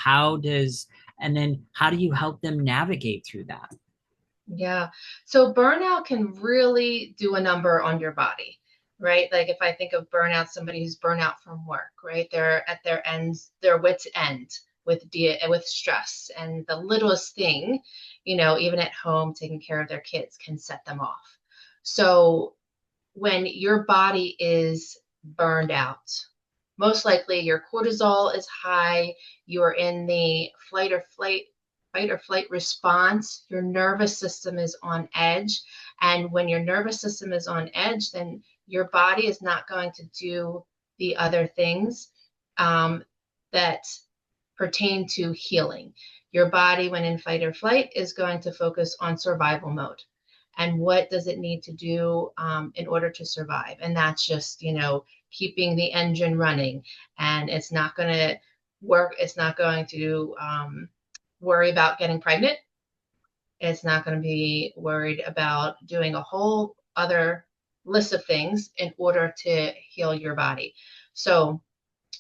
And then how do you help them navigate through that? Yeah. So burnout can really do a number on your body, right? Like if I think of burnout, somebody who's burnout from work, right? They're at their wits' end with stress, and the littlest thing, even at home, taking care of their kids can set them off. So when your body is burned out, most likely your cortisol is high, you're in the fight or flight response, your nervous system is on edge. And when your nervous system is on edge, then your body is not going to do the other things um, that pertain to healing. Your body, when in fight or flight, is going to focus on survival mode. And what does it need to do in order to survive? And that's just, keeping the engine running. And it's not going to work. It's not going to worry about getting pregnant. It's not going to be worried about doing a whole other list of things in order to heal your body. So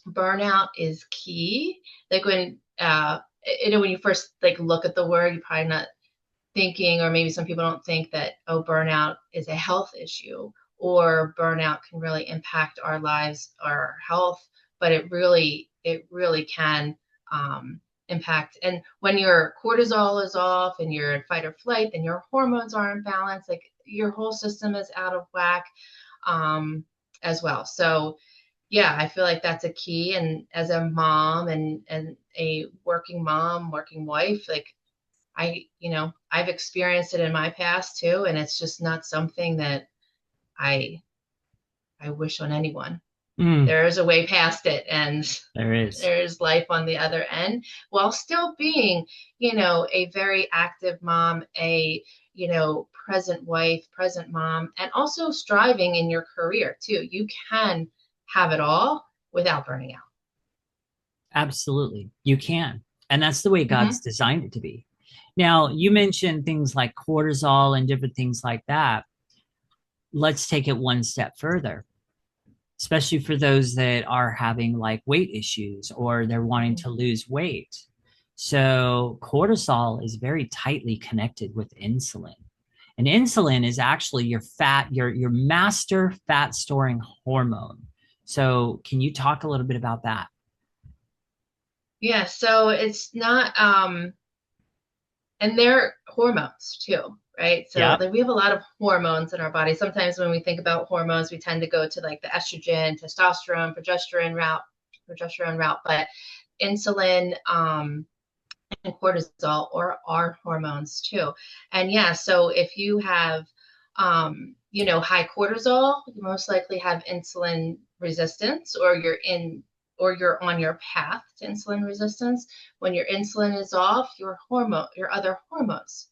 burnout is key. Like when you first like look at the word, you're probably not thinking, or maybe some people don't think that, oh, burnout is a health issue, or burnout can really impact our lives, our health, but it really can impact. And when your cortisol is off and you're in fight or flight, then your hormones are in balance, like your whole system is out of whack um, as well. So yeah, I feel like that's a key. And as a mom and a working mom, working wife, like I've experienced it in my past too, and it's just not something that I I wish on anyone. Mm, There is a way past it, and there is. there's life on the other end, while still being, a very active mom, a, present wife, present mom, and also striving in your career too. You can have it all without burning out. Absolutely. You can. And that's the way God's Hmm. designed it to be. Now, you mentioned things like cortisol and different things like that. Let's take it one step further, especially for those that are having like weight issues or they're wanting to lose weight. So, cortisol is very tightly connected with insulin. And insulin is actually your master fat storing hormone. So, can you talk a little bit about that? Yeah, so it's not, and they're hormones too, right? So Yep. like we have a lot of hormones in our body. Sometimes when we think about hormones, we tend to go to like the estrogen, testosterone, progesterone route, but insulin, and cortisol or are hormones too. And yeah, so if you have, high cortisol, you most likely have insulin resistance, or you're on your path to insulin resistance. When your insulin is off, your other hormones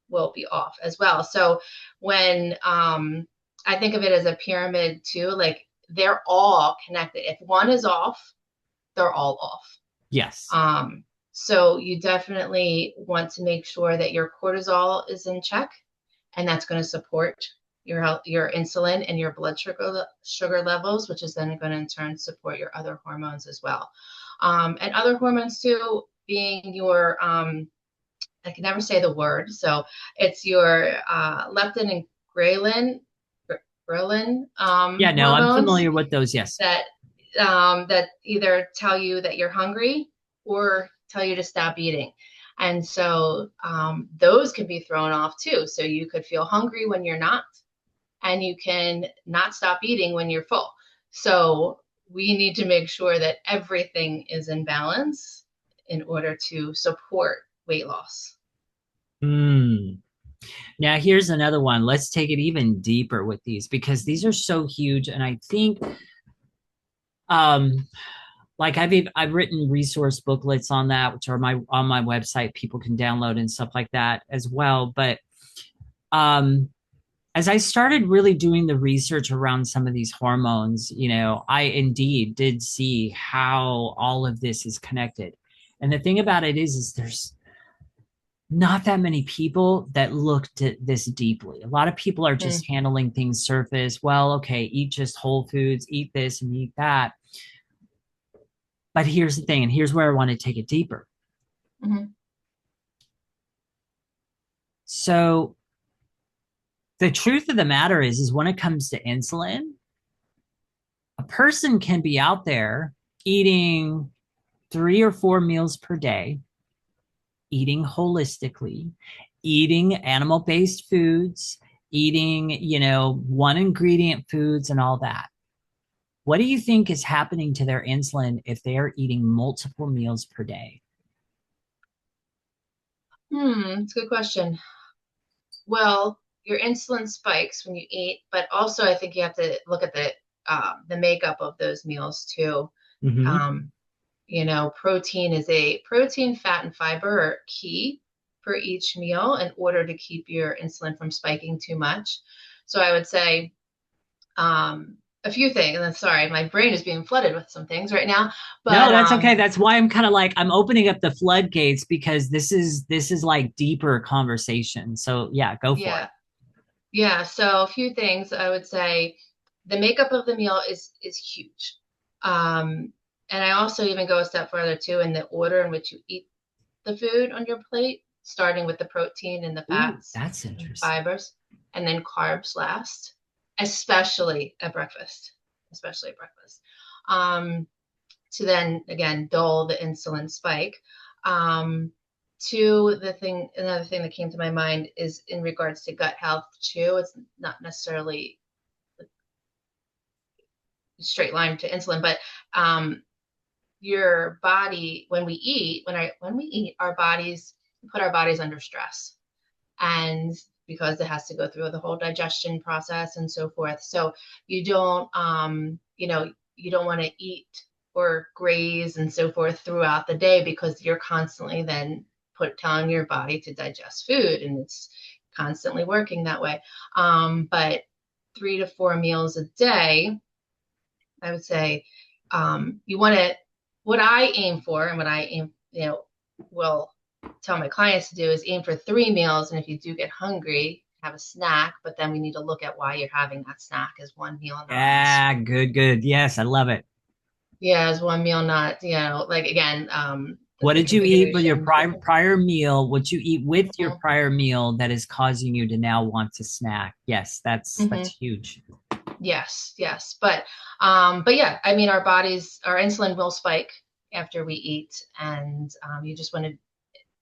will be off as well. So when I think of it as a pyramid too, like they're all connected. If one is off, they're all off. Yes. So you definitely want to make sure that your cortisol is in check, and that's going to support your health, your insulin and your blood sugar levels, which is then going to in turn support your other hormones as well. And other hormones too, being your I can never say the word, so it's your leptin and ghrelin, Yeah, no, I'm hormones familiar with those. Yes. that that either tell you that you're hungry or tell you to stop eating. And so those can be thrown off too. So you could feel hungry when you're not, and you can not stop eating when you're full. So we need to make sure that everything is in balance in order to support weight loss. Hmm. Now, here's another one. Let's take it even deeper with these because these are so huge. And I think, um, like I've written resource booklets on that, which are on my website. People can download and stuff like that as well. But um, as I started really doing the research around some of these hormones, I indeed did see how all of this is connected. And the thing about it is there's not that many people that looked at this deeply. A lot of people are just Mm-hmm. handling things surface. Well, okay, eat just whole foods, eat this and eat that. But here's the thing, and here's where I want to take it deeper. Mm-hmm. So the truth of the matter is when it comes to insulin, a person can be out there eating 3 or 4 meals per day, eating holistically, eating animal based foods, eating, one ingredient foods and all that. What do you think is happening to their insulin if they are eating multiple meals per day? It's a good question. Well, your insulin spikes when you eat, but also I think you have to look at the makeup of those meals too. Mm-hmm. Um, protein, fat, and fiber are key for each meal in order to keep your insulin from spiking too much. So I would say a few things. And sorry, my brain is being flooded with some things right now, No, but that's okay. That's why I'm kind of like I'm opening up the floodgates because this is like deeper conversation. So yeah, go for it. yeah, yeah. So a few things I would say. The makeup of the meal is huge. Um, and I also even go a step further too in the order in which you eat the food on your plate, starting with the protein and the Ooh, fats that's and interesting. fibers, and then carbs last, especially at breakfast, especially at breakfast. Um, to then again dull the insulin spike. Um, Another thing that came to my mind is in regards to gut health too. It's not necessarily straight line to insulin, but your body when we eat, our bodies put our bodies under stress, and because it has to go through the whole digestion process and so forth. So you don't, you don't want to eat or graze and so forth throughout the day because you're constantly then telling your body to digest food, and it's constantly working that way. But 3 to 4 meals a day, I would say, you want to, what I aim for and what I aim, will tell my clients to do is aim for 3 meals. And if you do get hungry, have a snack, but then we need to look at why you're having that snack as one meal, not as, Yeah, good, good. Yes, I love it. yeah, as one meal, not, like again, What the did you eat with your configuration. prior meal? What you eat with your Mhm, prior meal that is causing you to now want to snack? Yes, that's mhm. huge. Yes, yes. But yeah, I mean, our insulin will spike after we eat. And you just want to,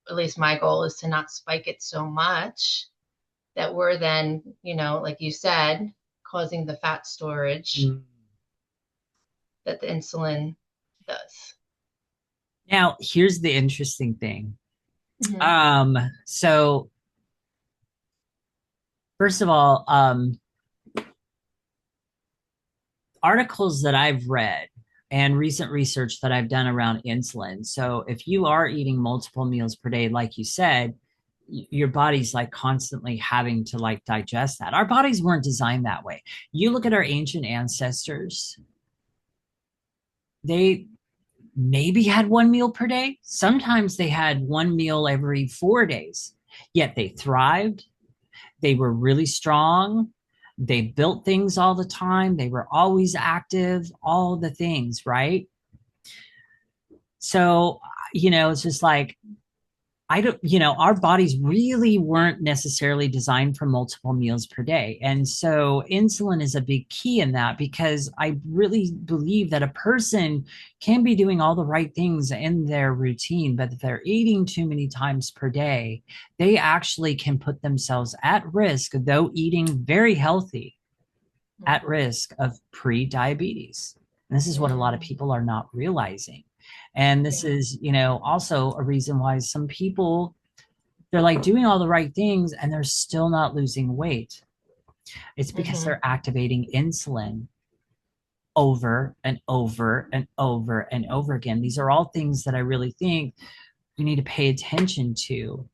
at least my goal is to not spike it so much that we're then, like you said, causing the fat storage Mm. that the insulin does. Now, here's the interesting thing. Hmm. So first of all, articles that I've read and recent research that I've done around insulin. So if you are eating multiple meals per day, like you said, your body's like constantly having to like digest that. Our bodies weren't designed that way. You look at our ancient ancestors, they maybe had one meal per day. Sometimes they had one meal every 4 days, yet they thrived. They were really strong. They built things all the time. They were always active, all the things, right? So, it's just like, I don't, our bodies really weren't necessarily designed for multiple meals per day. And so insulin is a big key in that because I really believe that a person can be doing all the right things in their routine, but if they're eating too many times per day, they actually can put themselves at risk, though eating very healthy, at Hmm. risk of pre-diabetes. And this is what a lot of Mm. people are not realizing. And this Yeah. is, also a reason why some people, they're like doing all the right things and they're still not losing weight. It's because Hmm. they're activating insulin over and over and over and over again. These are all things that I really think you need to pay attention to,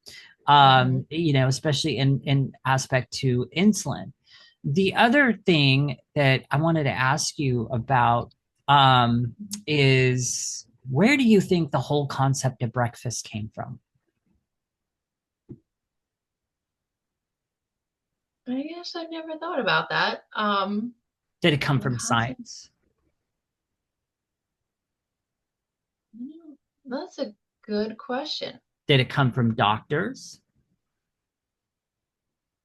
Hmm. especially in aspect to insulin. The other thing that I wanted to ask you about is where do you think the whole concept of breakfast came from? I guess I've never thought about that. Did it come The from concept. science? That's a good question. Did it come from doctors?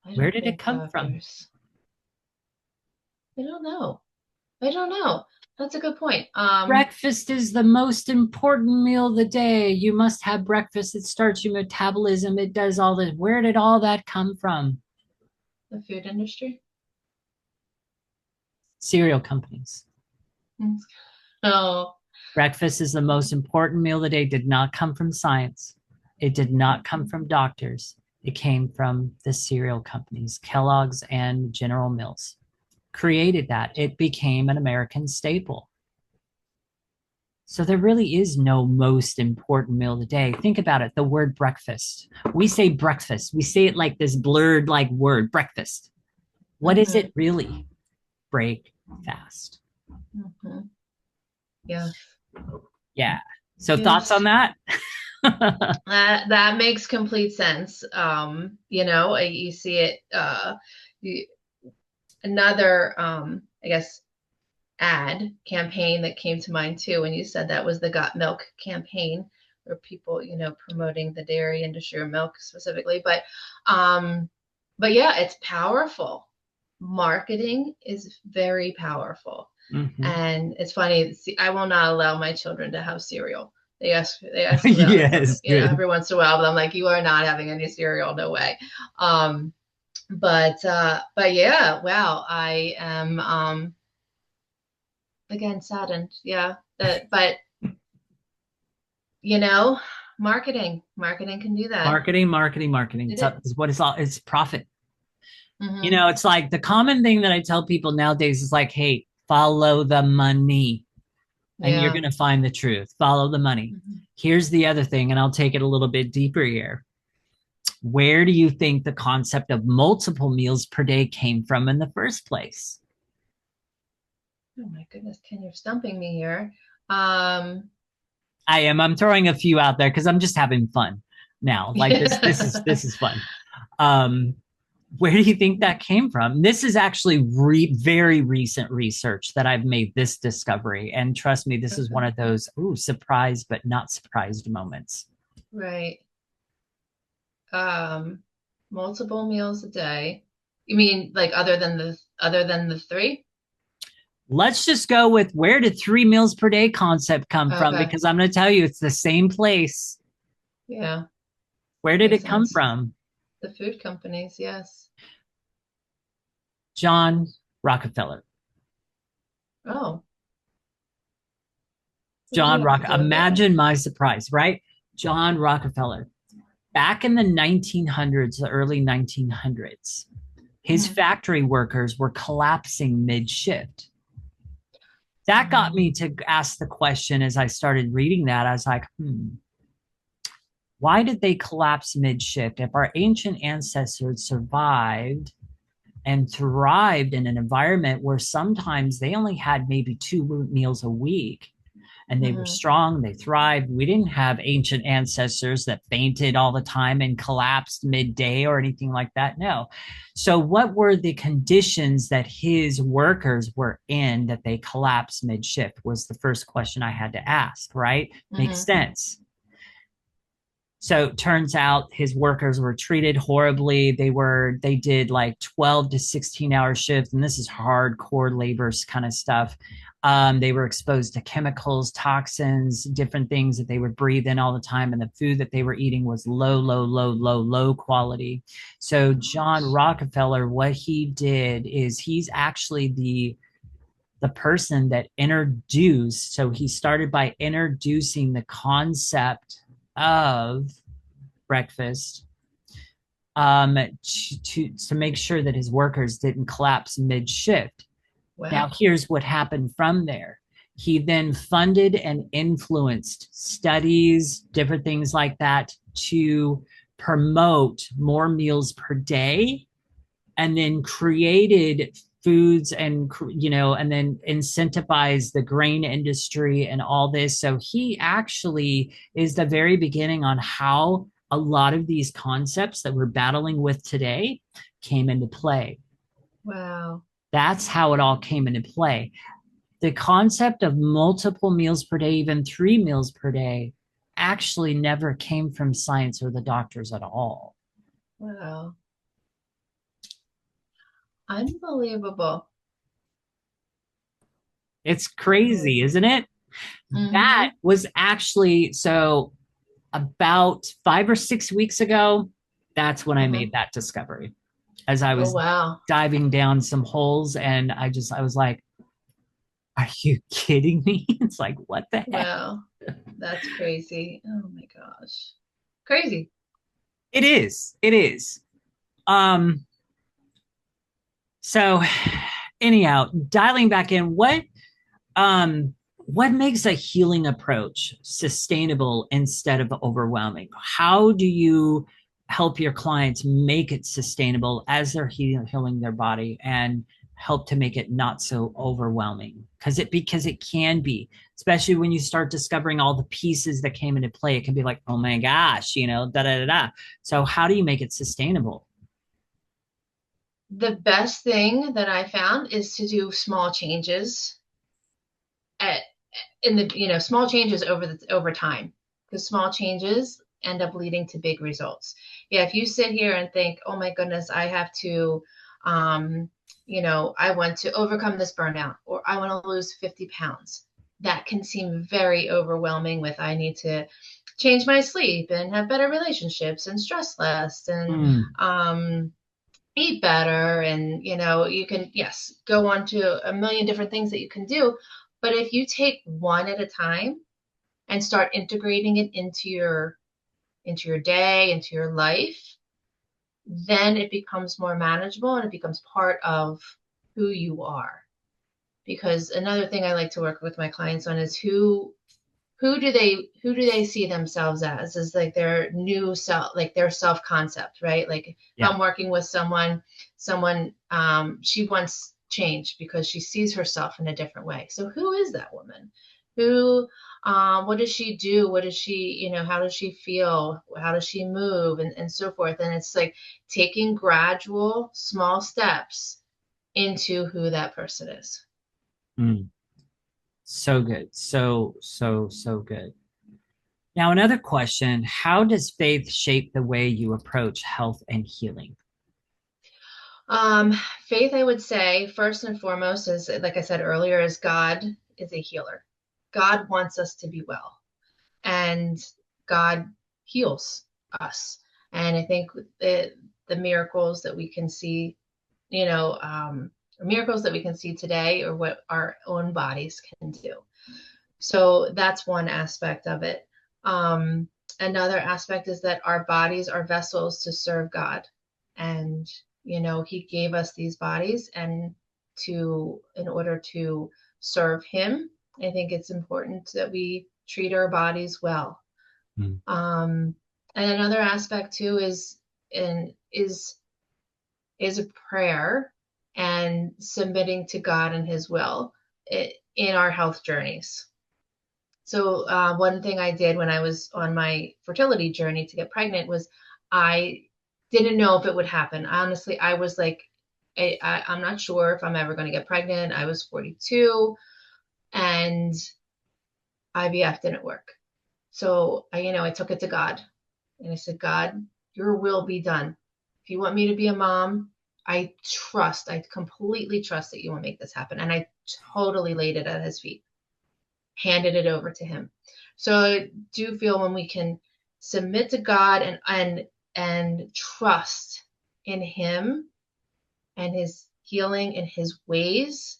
I Where don't did it think come from? doctors. I don't know. I don't know. That's a good point. Breakfast is the most important meal of the day. You must have breakfast. It starts your metabolism. It does all this. Where did all that come from? The food industry. Cereal companies. Mm. Oh. Breakfast is the most important meal of the day. Did not come from science. It did not come Mhm. from doctors. It came from the cereal companies, Kellogg's and General Mills. Created that. It became an American staple. So there really is no most important meal of the day. Think about it. The word breakfast. We say breakfast. We say it like this blurred like word, breakfast. What is Mhm. it really? Break fast. Mhm. Yes. Yeah. So thoughts on Yes. that? That makes complete sense. You see it. You, another, I guess, ad campaign that came to mind too when you said that was the Got Milk campaign, where people, promoting the dairy industry or milk specifically. But yeah, it's powerful. Marketing is very powerful. Mhm. And it's funny, see, I will not allow my children to have cereal. They ask about it from, Yes, good. every once in a while, but I'm like, you are not having any cereal, no way. Um, but yeah, wow, I am again saddened. Yeah, but you know, marketing can do that. Marketing, marketing, marketing. It It's what it's all. It's profit. is. Hmm. It's like the common thing that I tell people nowadays is like, hey, Follow the money, and you're Yeah. going to find the truth. Follow the money. Mhm. Here's the other thing, and I'll take it a little bit deeper here. Where do you think the concept of multiple meals per day came from in the first place? Oh my goodness, Ken, you're stumping me here. Um, I am. I'm throwing a few out there because I'm just having fun now. Like this is fun. Um, where do you think that came from? This is actually very recent research that I've made this discovery. And trust me, this is one Okay. of those, ooh, surprised but not surprised moments. Right. Um, Multiple meals a day. You mean like other than the three? Let's just go with where did 3 meals per day concept come from? Okay. Because I'm going to tell you, it's the same place. Yeah, Where did makes it come sense. from? The food companies, yes. John Rockefeller. Oh, what do you John have to Rock. do with it? Imagine my surprise, right? John Rockefeller. Back in the 1900s, the early 1900s, his Mhm. factory workers were collapsing mid shift. That got me Mm, to ask the question as I started reading that. I was like, why did they collapse mid shift? If our ancient ancestors survived and thrived in an environment where sometimes they only had maybe 2 meals a week, and they were mhm, strong, they thrived. We didn't have ancient ancestors that fainted all the time and collapsed midday or anything like that. No. So, what were the conditions that his workers were in that they collapsed mid shift? Was the first question I had to ask, right? Makes mhm. sense. So it turns out his workers were treated horribly. They did like 12 to 16-hour shifts, and this is hardcore labor kind of stuff. They were exposed to chemicals, toxins, different things that they would breathe in all the time, and the food that they were eating was low quality. So John Rockefeller, what he did is he's actually the person that introduced. So he started by introducing the concept of breakfast to make sure that his workers didn't collapse mid shift. Now, Wow. here's what happened from there. He then funded and influenced studies, different things like that, to promote more meals per day, and then created foods and and then incentivize the grain industry and all this. So he actually is the very beginning on how a lot of these concepts that we're battling with today came into play. Wow. That's how it all came into play. The concept of multiple meals per day, even 3 meals per day, actually never came from science or the doctors at all. Wow. Unbelievable. It's crazy, Unbelievable. isn't it? That Mm-hmm. was actually so about 5 or 6 weeks ago. That's when I Uh-huh. made that discovery as I Oh, was wow. diving down some holes. And I was like, are you kidding me? It's like, what the heck? Wow. That's crazy. Oh my gosh. Crazy. It is. It is. Um, so anyhow, dialing back in, what makes a healing approach sustainable instead of overwhelming? How do you help your clients make it sustainable as they're healing their body and help to make it not so overwhelming? Because it can be, especially when you start discovering all the pieces that came into play. It can be like, oh my gosh, da da da da. So how do you make it sustainable? The best thing that I found is to do small changes at in the small changes over time, because small changes end up leading to big results. Yeah, if you sit here and think, oh my goodness, I have to I want to overcome this burnout, or I want to lose 50 pounds, that can seem very overwhelming. With I need to change my sleep and have better relationships and stress less and Mm, eat better, and you can, yes, go on to a million different things that you can do. But if you take one at a time and start integrating it into your day, into your life, then it becomes more manageable and it becomes part of who you are. because another thing I like to work with my clients on is who do they see themselves as, is like their new self, like their self concept, right? Like if Yeah. I'm working with someone she wants change because she sees herself in a different way. So who is that woman? Who what does she do? What does she, how does she feel? How does she move? And so forth. And it's like taking gradual small steps into who that person is. Mm. So good. So good. Now, another question: how does faith shape the way you approach health and healing? Um, Faith, I would say, first and foremost, is like I said earlier, is God is a healer. God wants us to be well, and God heals us. And I think the miracles that we can see, you know, um, miracles that we can see today are what our own bodies can do. So that's one aspect of it. Um, Another aspect is that our bodies are vessels to serve God. And, He gave us these bodies and in order to serve Him, I think it's important that we treat our bodies well. Mm. Um, and another aspect too in, is a prayer and submitting to God and His will in our health journeys. So one thing I did when I was on my fertility journey to get pregnant was I didn't know if it would happen. Honestly, I was like, I'm not sure if I'm ever going to get pregnant. I was 42 and IVF didn't work. So I took it to God and I said, God, your will be done. If you want me to be a mom, I completely trust that you will make this happen. And I totally laid it at His feet, handed it over to Him. So I do feel when we can submit to God and trust in Him and His healing and His ways,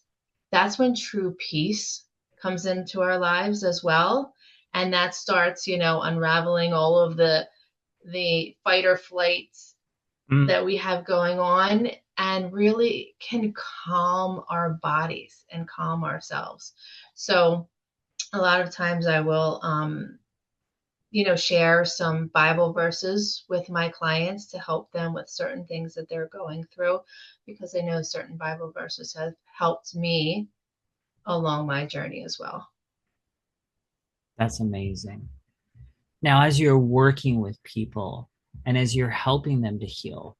that's when true peace comes into our lives as well. And that starts, unraveling all of the fight or flight Mm. that we have going on, and really can calm our bodies and calm ourselves. So a lot of times I will share some Bible verses with my clients to help them with certain things that they're going through, because I know certain Bible verses have helped me along my journey as well. That's amazing. Now, as you're working with people and as you're helping them to heal,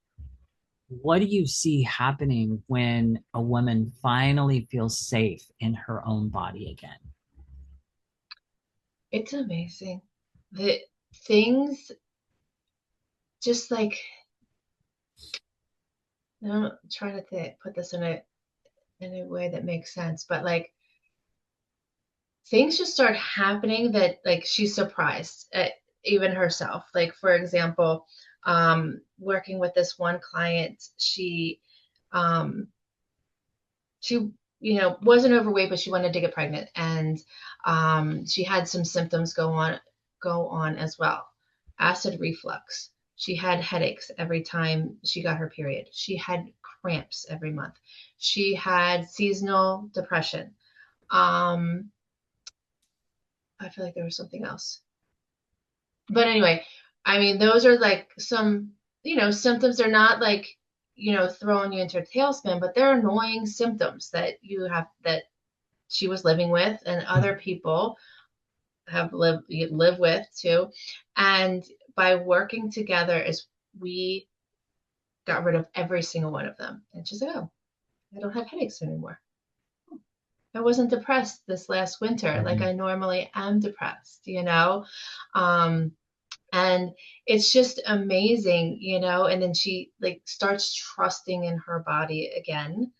what do you see happening when a woman finally feels safe in her own body again? It's amazing. The things, just like, I'm trying to put this in a way that makes sense, but like things just start happening that like she's surprised at even herself. Like for example, working with this one client, um, she wasn't overweight, but she wanted to get pregnant, and she had some symptoms go on as well. Acid reflux. She had headaches every time she got her period. She had cramps every month. She had seasonal depression. Um, I feel like there was something else. But anyway, I mean, those are like some, symptoms. They're not like, throwing you into a tailspin, but they're annoying symptoms that she was living with and other people have live with too. And by working together, as we got rid of every single one of them. And she's like, oh, I don't have headaches anymore. I wasn't depressed this last winter like Mhm. I normally am depressed. Um, and it's just amazing. And then she like starts trusting in her body again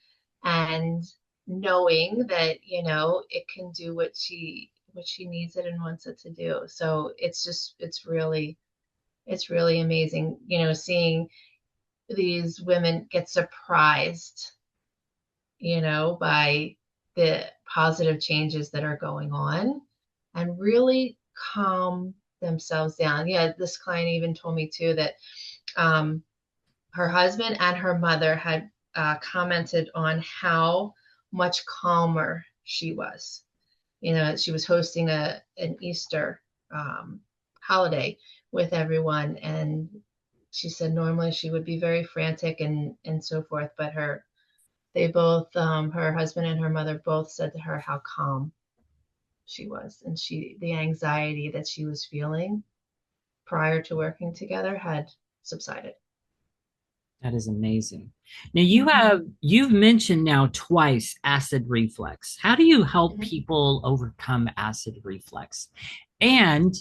and knowing that it can do what she needs it and wants it to do. So it's really amazing, seeing these women get surprised, by the positive changes that are going on and really calm themselves down. Yeah, this client even told me too that her husband and her mother had commented on how much calmer she was. She was hosting an Easter holiday with everyone, and she said normally she would be very frantic and so forth, but they both, her husband and her mother both said to her how calm she was, and the anxiety that she was feeling prior to working together had subsided. That is amazing. Now Mm-hmm. you've mentioned now twice acid reflux. How do you help Mm-hmm. people overcome acid reflux? And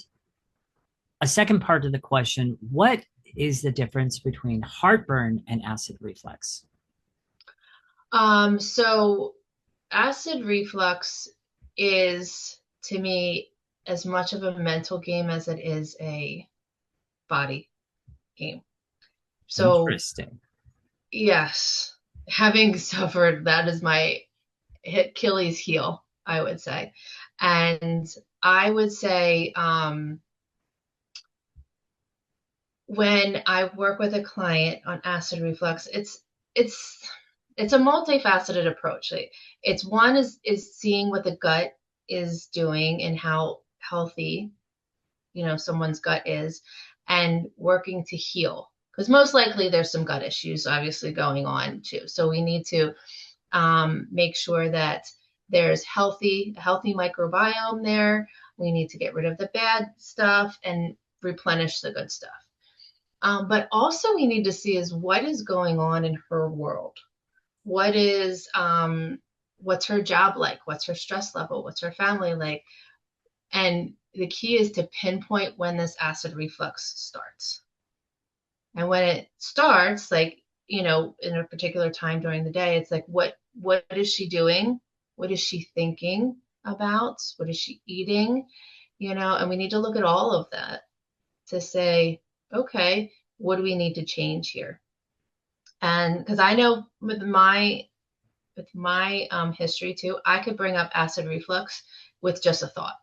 a second part of the question, what is the difference between heartburn and acid reflux? So acid reflux is, to me, as much of a mental game as it is a body game. So Interesting. yes, having suffered, that is my Achilles heel, I would say. And I would say, when I work with a client on acid reflux, it's it's a multifaceted approach. It's one is seeing what the gut is doing and how healthy, someone's gut is, and working to heal. Because most likely there's some gut issues obviously going on too. So we need to make sure that there's healthy microbiome there. We need to get rid of the bad stuff and replenish the good stuff. But also we need to see is what is going on in her world. What's her job like? What's her stress level? What's her family like? And the key is to pinpoint when this acid reflux starts. And when it starts, like, in a particular time during the day, it's like, what is she doing? What is she thinking about? What is she eating? And we need to look at all of that to say, okay, what do we need to change here? And because I know with my history too, I could bring up acid reflux with just a thought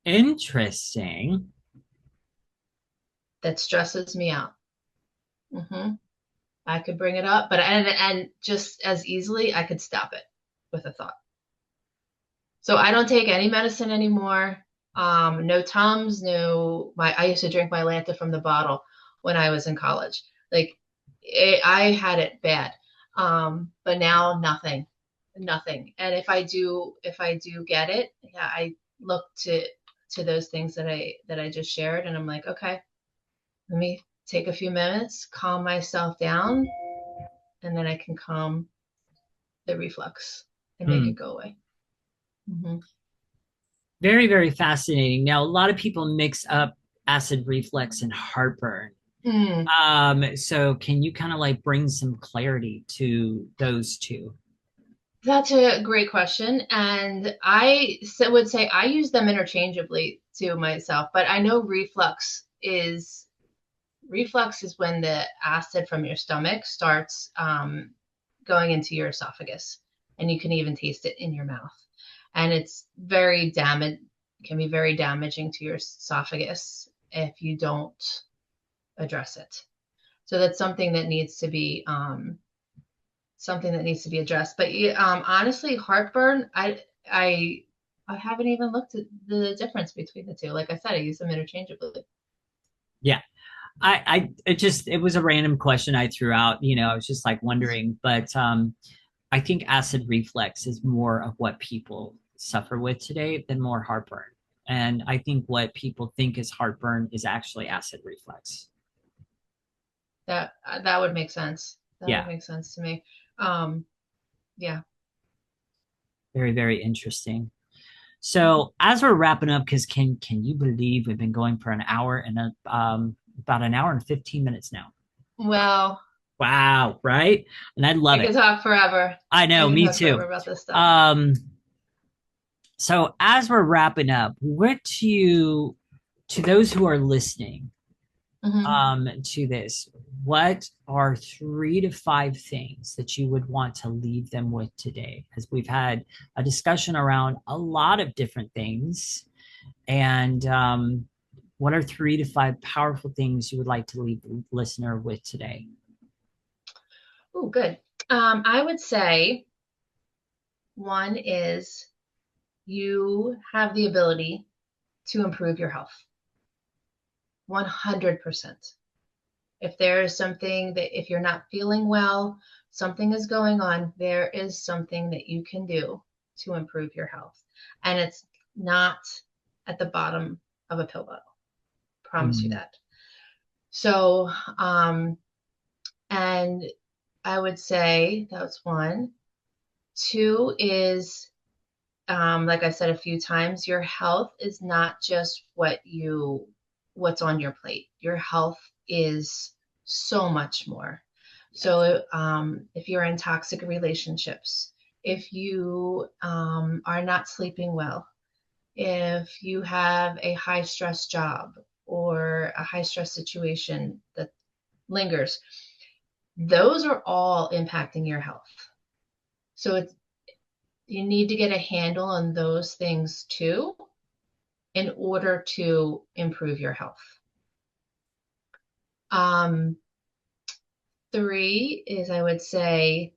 Interesting. that stresses me out. Hmm. I could bring it up, but and just as easily I could stop it with a thought. So I don't take any medicine anymore. No Tums, no. I used to drink my Lanta from the bottle when I was in college. Like I had it bad, but now nothing. And if I do get it, yeah, I look to those things that I just shared, and I'm like, okay, let me take a few minutes, calm myself down, and then I can calm the reflux and make Hmm. it go away. Hmm. Very, very fascinating. Now, a lot of people mix up acid reflux and heartburn. Mm. So can you kind of like bring some clarity to those two? That's a great question. And would say I use them interchangeably to myself, but I know reflux is when the acid from your stomach starts going into your esophagus, and you can even taste it in your mouth. And it's can be very damaging to your esophagus if you don't address it. So that's something that needs to be addressed. But honestly, heartburn, I haven't even looked at the difference between the two. Like I said, I use them interchangeably. Yeah. It was a random question I threw out. I was just like wondering, but I think acid reflux is more of what people suffer with today than more heartburn. And I think what people think is heartburn is actually acid reflux. That would make sense. That would Yeah, make sense to me. Um, yeah. very, very interesting. Mhm. So as we're wrapping up, because can you believe we've been going for an hour and about an hour and 15 minutes now? Well, Wow, right? And I love I it. could talk forever. I I know, could me talk too. forever about this stuff. Um, so as we're wrapping up, to those who are listening, Hmm. to this, what are 3 to 5 things that you would want to leave them with today? As we've had a discussion around a lot of different things, and what are 3 to 5 powerful things you would like to leave the listener with today? Oh, good. I would say One is you have the ability to improve your health 100%. If there is something that, if you're not feeling well, something is going on, there is something that you can do to improve your health. And it's not at the bottom of a pill bottle. Promise you Mm. that. So, and I would say that's one. Two is, like I said a few times, your health is not just what's on your plate. Your health is so much more. So, if you're in toxic relationships, if you are not sleeping well, if you have a high stress job or a high stress situation that lingers, those are all impacting your health. So you need to get a handle on those things too in order to improve your health. Um, Three is, let's see.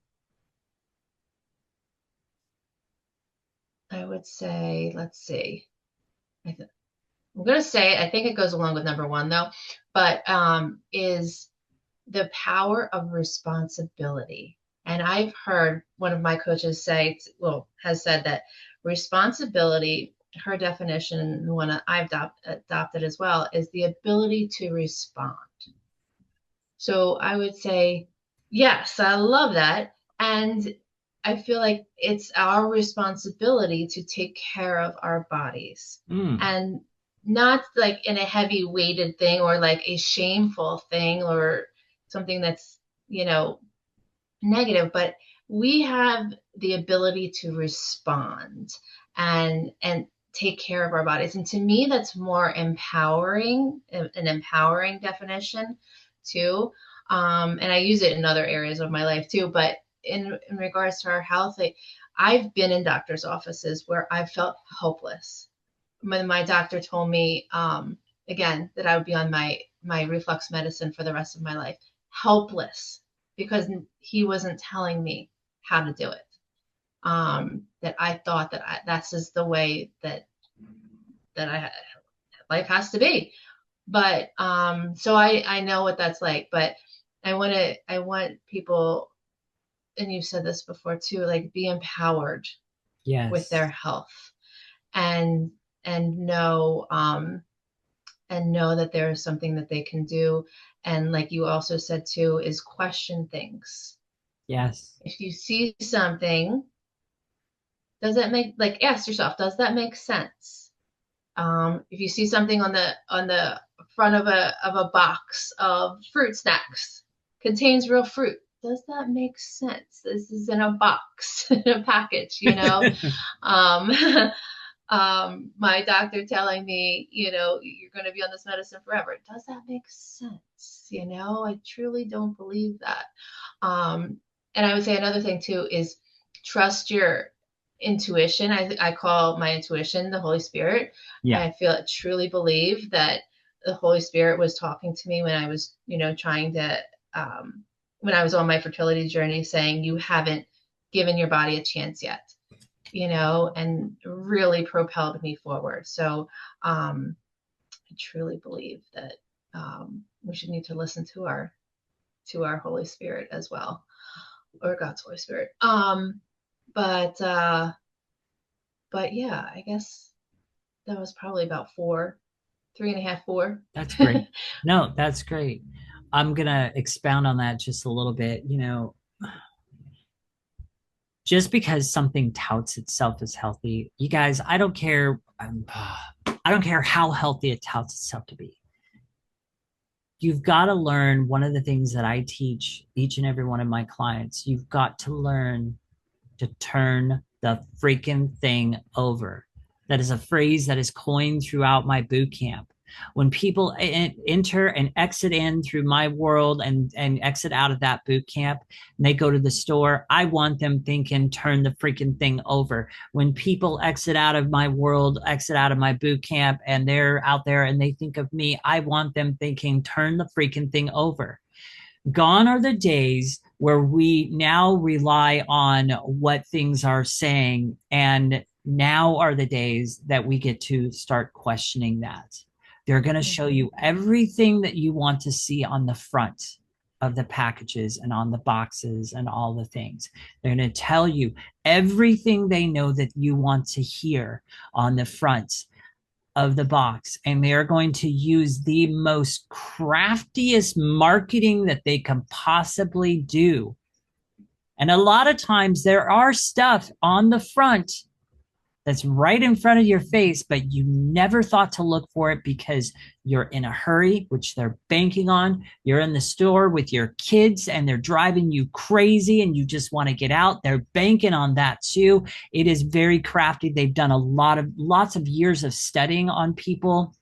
I'm going to say, I think it goes along with number one though, but is the power of responsibility. And I've heard one of my coaches say, well, has said that responsibility, her definition, the one I've adopted as well, is the ability to respond. So I would say, yes, I love that. And I feel like it's our responsibility to take care of our bodies Mm. and not like in a heavy weighted thing or like a shameful thing or something that's, negative, but we have the ability to respond and take care of our bodies. And to me, that's more empowering, an empowering definition too. And I use it in other areas of my life too. But in regards to our health, I've been in doctor's offices where I felt hopeless. When my doctor told me, again, that I would be on my reflux medicine for the rest of my life, helpless because he wasn't telling me how to do it. That I thought that that's just the way that life has to be. But so I know what that's like. But I want people, and you've said this before too, like be empowered with their Yes. health and and know um, and know that there is something that they can do. And like you also said too, is question things. Yes. If you see something, does that make, like, ask yourself, does that make sense? If you see something on the front of a box of fruit snacks, contains real fruit, does that make sense? This is in a box, in a package, Um, my doctor telling me, you're going to be on this medicine forever. Does that make sense? I truly don't believe that. And I would say another thing too is trust your intuition. I call my intuition the Holy Spirit. Yeah. I truly believe that the Holy Spirit was talking to me when I was, trying to, when I was on my fertility journey, saying, you haven't given your body a chance yet, and really propelled me forward. So I truly believe that we should need to listen to our Holy Spirit as well, or God's Holy Spirit. But but yeah, I guess that was probably about four, three and a half, four. That's great. No, that's great. I'm gonna expound on that just a little bit. Just because something touts itself as healthy, you guys, I don't care. I don't care how healthy it touts itself to be. You've got to learn one of the things that I teach each and every one of my clients. You've got to learn to turn the freaking thing over. That is a phrase that is coined throughout my boot camp. When people enter and exit in through my world and exit out of that boot camp and they go to the store, I want them thinking, turn the freaking thing over. When people exit out of my world, exit out of my boot camp, and they're out there and they think of me, I want them thinking, turn the freaking thing over. Gone are the days where we now rely on what things are saying. And now are the days that we get to start questioning that. They're going to show Mhm. you everything that you want to see on the front of the packages and on the boxes and all the things. They're going to tell you everything they know that you want to hear on the front of the box. And they are going to use the most craftiest marketing that they can possibly do. And a lot of times there are stuff on the front that's right in front of your face, but you never thought to look for it because you're in a hurry, which they're banking on. You're in the store with your kids and they're driving you crazy and you just want to get out. They're banking on that too. It is very crafty. They've done lots of years of studying on people.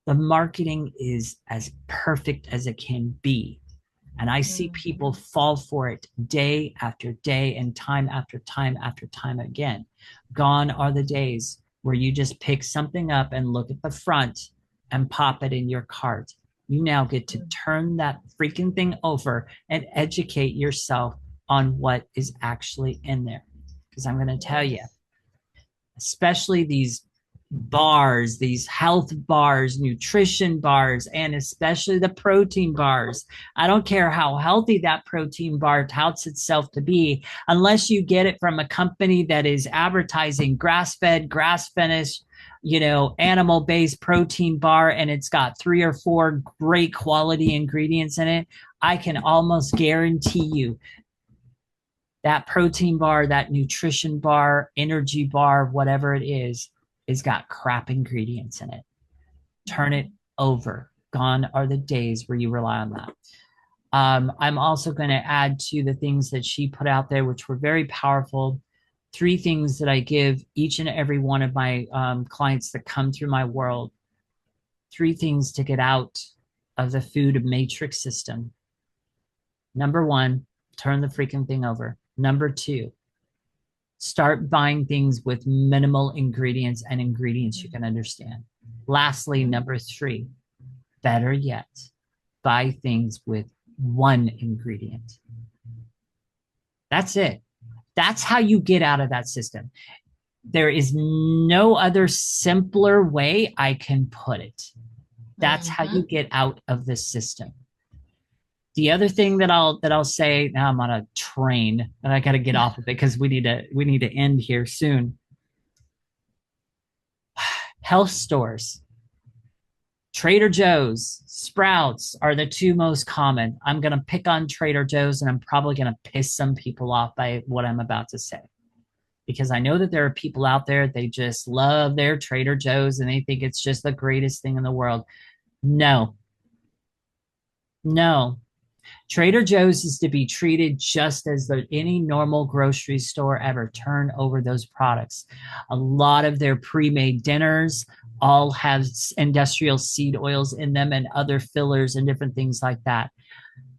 The marketing is as perfect as it can be. And I see people fall for it day after day and time after time after time again. Gone are the days where you just pick something up and look at the front and pop it in your cart. You now get to turn that freaking thing over and educate yourself on what is actually in there. Because I'm going to tell you, Yes. especially these bars, these health bars, nutrition bars, and especially the protein bars. I don't care how healthy that protein bar touts itself to be, unless you get it from a company that is advertising grass fed, grass finished, animal based protein bar, and it's got 3 or 4 great quality ingredients in it. I can almost guarantee you that protein bar, that nutrition bar, energy bar, whatever it is got crap ingredients in it. Turn it over. Gone are the days where you rely on that. I'm also going to add to the things that she put out there, which were very powerful. 3 things that I give each and every one of my clients that come through my world. 3 things to get out of the food matrix system. Number 1, turn the freaking thing over. Number 2, start buying things with minimal ingredients and ingredients you can understand. Lastly, number 3, better yet, buy things with 1 ingredient. That's it. That's how you get out of that system. There is no other simpler way I can put it. That's how you get out of the system. The other thing that I'll say, now I'm on a train and I got to get off of it because we need to end here soon. Health stores, Trader Joe's, Sprouts are the 2 most common. I'm going to pick on Trader Joe's and I'm probably going to piss some people off by what I'm about to say. Because I know that there are people out there, they just love their Trader Joe's and they think it's just the greatest thing in the world. No, no. Trader Joe's is to be treated just as any normal grocery store ever. Turn over those products. A lot of their pre-made dinners all have industrial seed oils in them and other fillers and different things like that.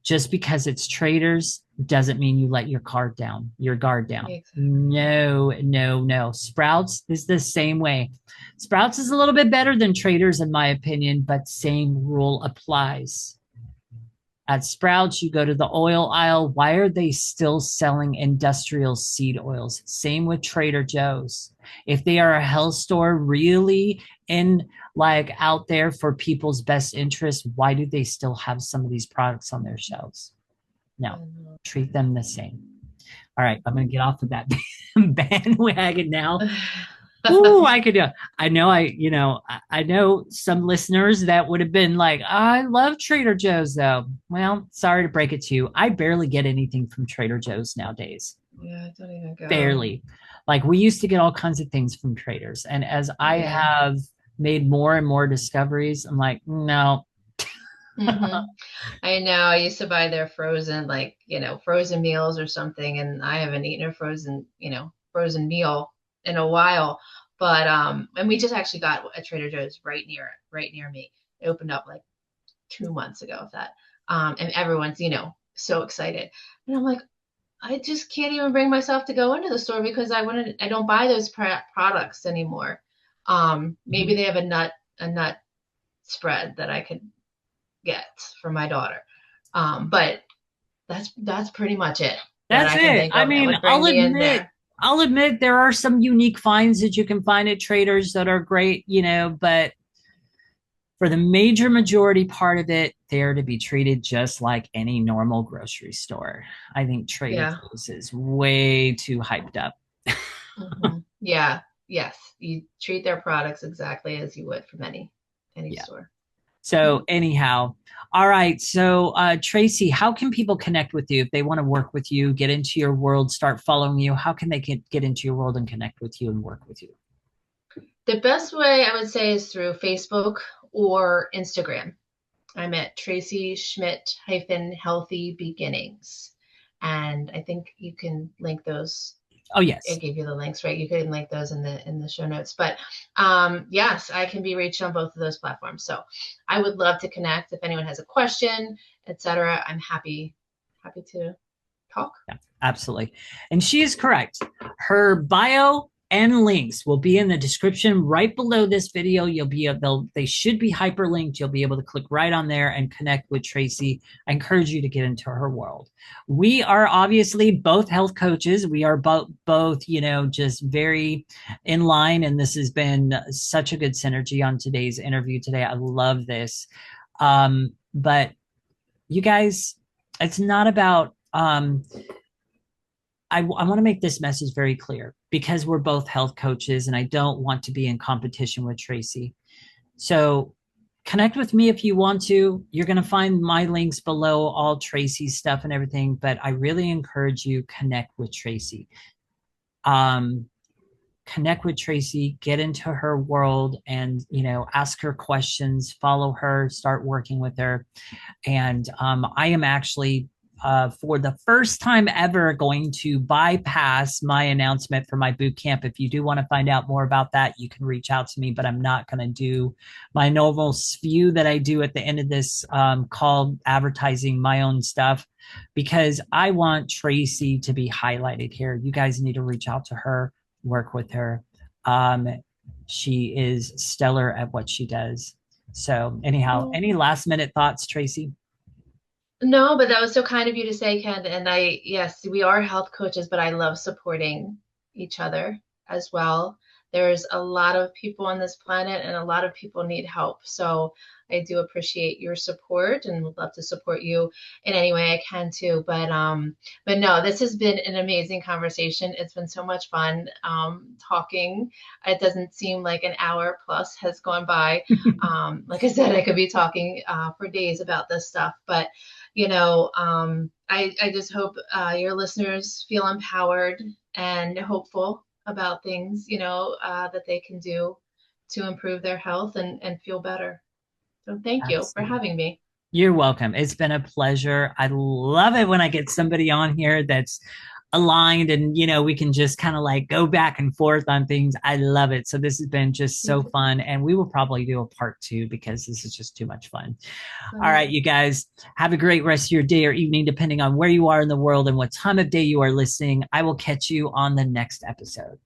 Just because it's Traders doesn't mean you let your guard down. Exactly. No, no, no. Sprouts is the same way. Sprouts is a little bit better than Traders in my opinion, but same rule applies. At Sprouts, you go to the oil aisle. Why are they still selling industrial seed oils? Same with Trader Joe's. If they are a health store really in like out there for people's best interest, why do they still have some of these products on their shelves? No, treat them the same. All right, I'm going to get off of that bandwagon now. Ooh, I could do. I know some listeners that would have been like, I love Trader Joe's though. Well, sorry to break it to you. I barely get anything from Trader Joe's nowadays. Yeah, don't even go. Barely. Like we used to get all kinds of things from traders. And as I have made more and more discoveries, I'm like, no. I know. I used to buy their frozen, like, frozen meals or something, and I haven't eaten a frozen meal in a while. But and we just actually got a Trader Joe's right near me. It opened up like 2 months ago, if that. And everyone's, so excited. And I'm like, I just can't even bring myself to go into the store because I don't buy those products anymore. Maybe they have a nut spread that I could get for my daughter. But that's pretty much it that That's I can it. think I of that mean, would bring me in there. I'll admit there are some unique finds that you can find at traders that are great, but for the major majority part of it, they're to be treated just like any normal grocery store. I think Trader Yeah. Joe's is way too hyped up. Yeah. Yes. You treat their products exactly as you would from any Yeah. store. So anyhow, all right. So Tracy, how can people connect with you if they want to work with you, get into your world, start following you? How can they get into your world and connect with you and work with you? The best way I would say is through Facebook or Instagram. I'm at Tracy Schmidt hyphen Healthy Beginnings. And I think you can link those. Oh I yes. gave you the links, right? You can link those in the show notes. But yes, I can be reached on both of those platforms. So I would love to connect. If anyone has a question, etc., I'm happy to talk. Yeah, absolutely. And she is correct. Her bio and links will be in the description right below this video. They should be hyperlinked. You'll be able to click right on there and connect with Tracy. I encourage you to get into her world. We are obviously both health coaches. We are both, just very in line. And this has been such a good synergy on today's interview today. I love this. But you guys, it's not about I want to make this message very clear because we're both health coaches and I don't want to be in competition with Tracy. So connect with me if you want to. You're going to find my links below, all Tracy's stuff and everything, but I really encourage you connect with Tracy. Connect with Tracy, get into her world and, ask her questions, follow her, start working with her. And I am actually for the first time ever going to bypass my announcement for my boot camp. If you do want to find out more about that, you can reach out to me, but I'm not going to do my normal spew that I do at the end of this call advertising my own stuff because I want Tracy to be highlighted here. You guys need to reach out to her, work with her. She is stellar at what she does. So anyhow, any last minute thoughts, Tracy? No, but that was so kind of you to say, Ken. And yes, we are health coaches, but I love supporting each other as well. There's a lot of people on this planet and a lot of people need help. So I do appreciate your support and would love to support you in any way I can too. But no, this has been an amazing conversation. It's been so much fun talking. It doesn't seem like an hour plus has gone by. Like I said, I could be talking for days about this stuff, but I just hope your listeners feel empowered and hopeful about things, that they can do to improve their health and feel better. So thank you for Absolutely. having me. You're welcome. It's been a pleasure. I love it when I get somebody on here that's aligned and we can just kind of like go back and forth on things. I love it. So this has been just so fun and we will probably do a part 2 because this is just too much fun. All right, you guys, have a great rest of your day or evening depending on where you are in the world and what time of day you are listening. I will catch you on the next episode.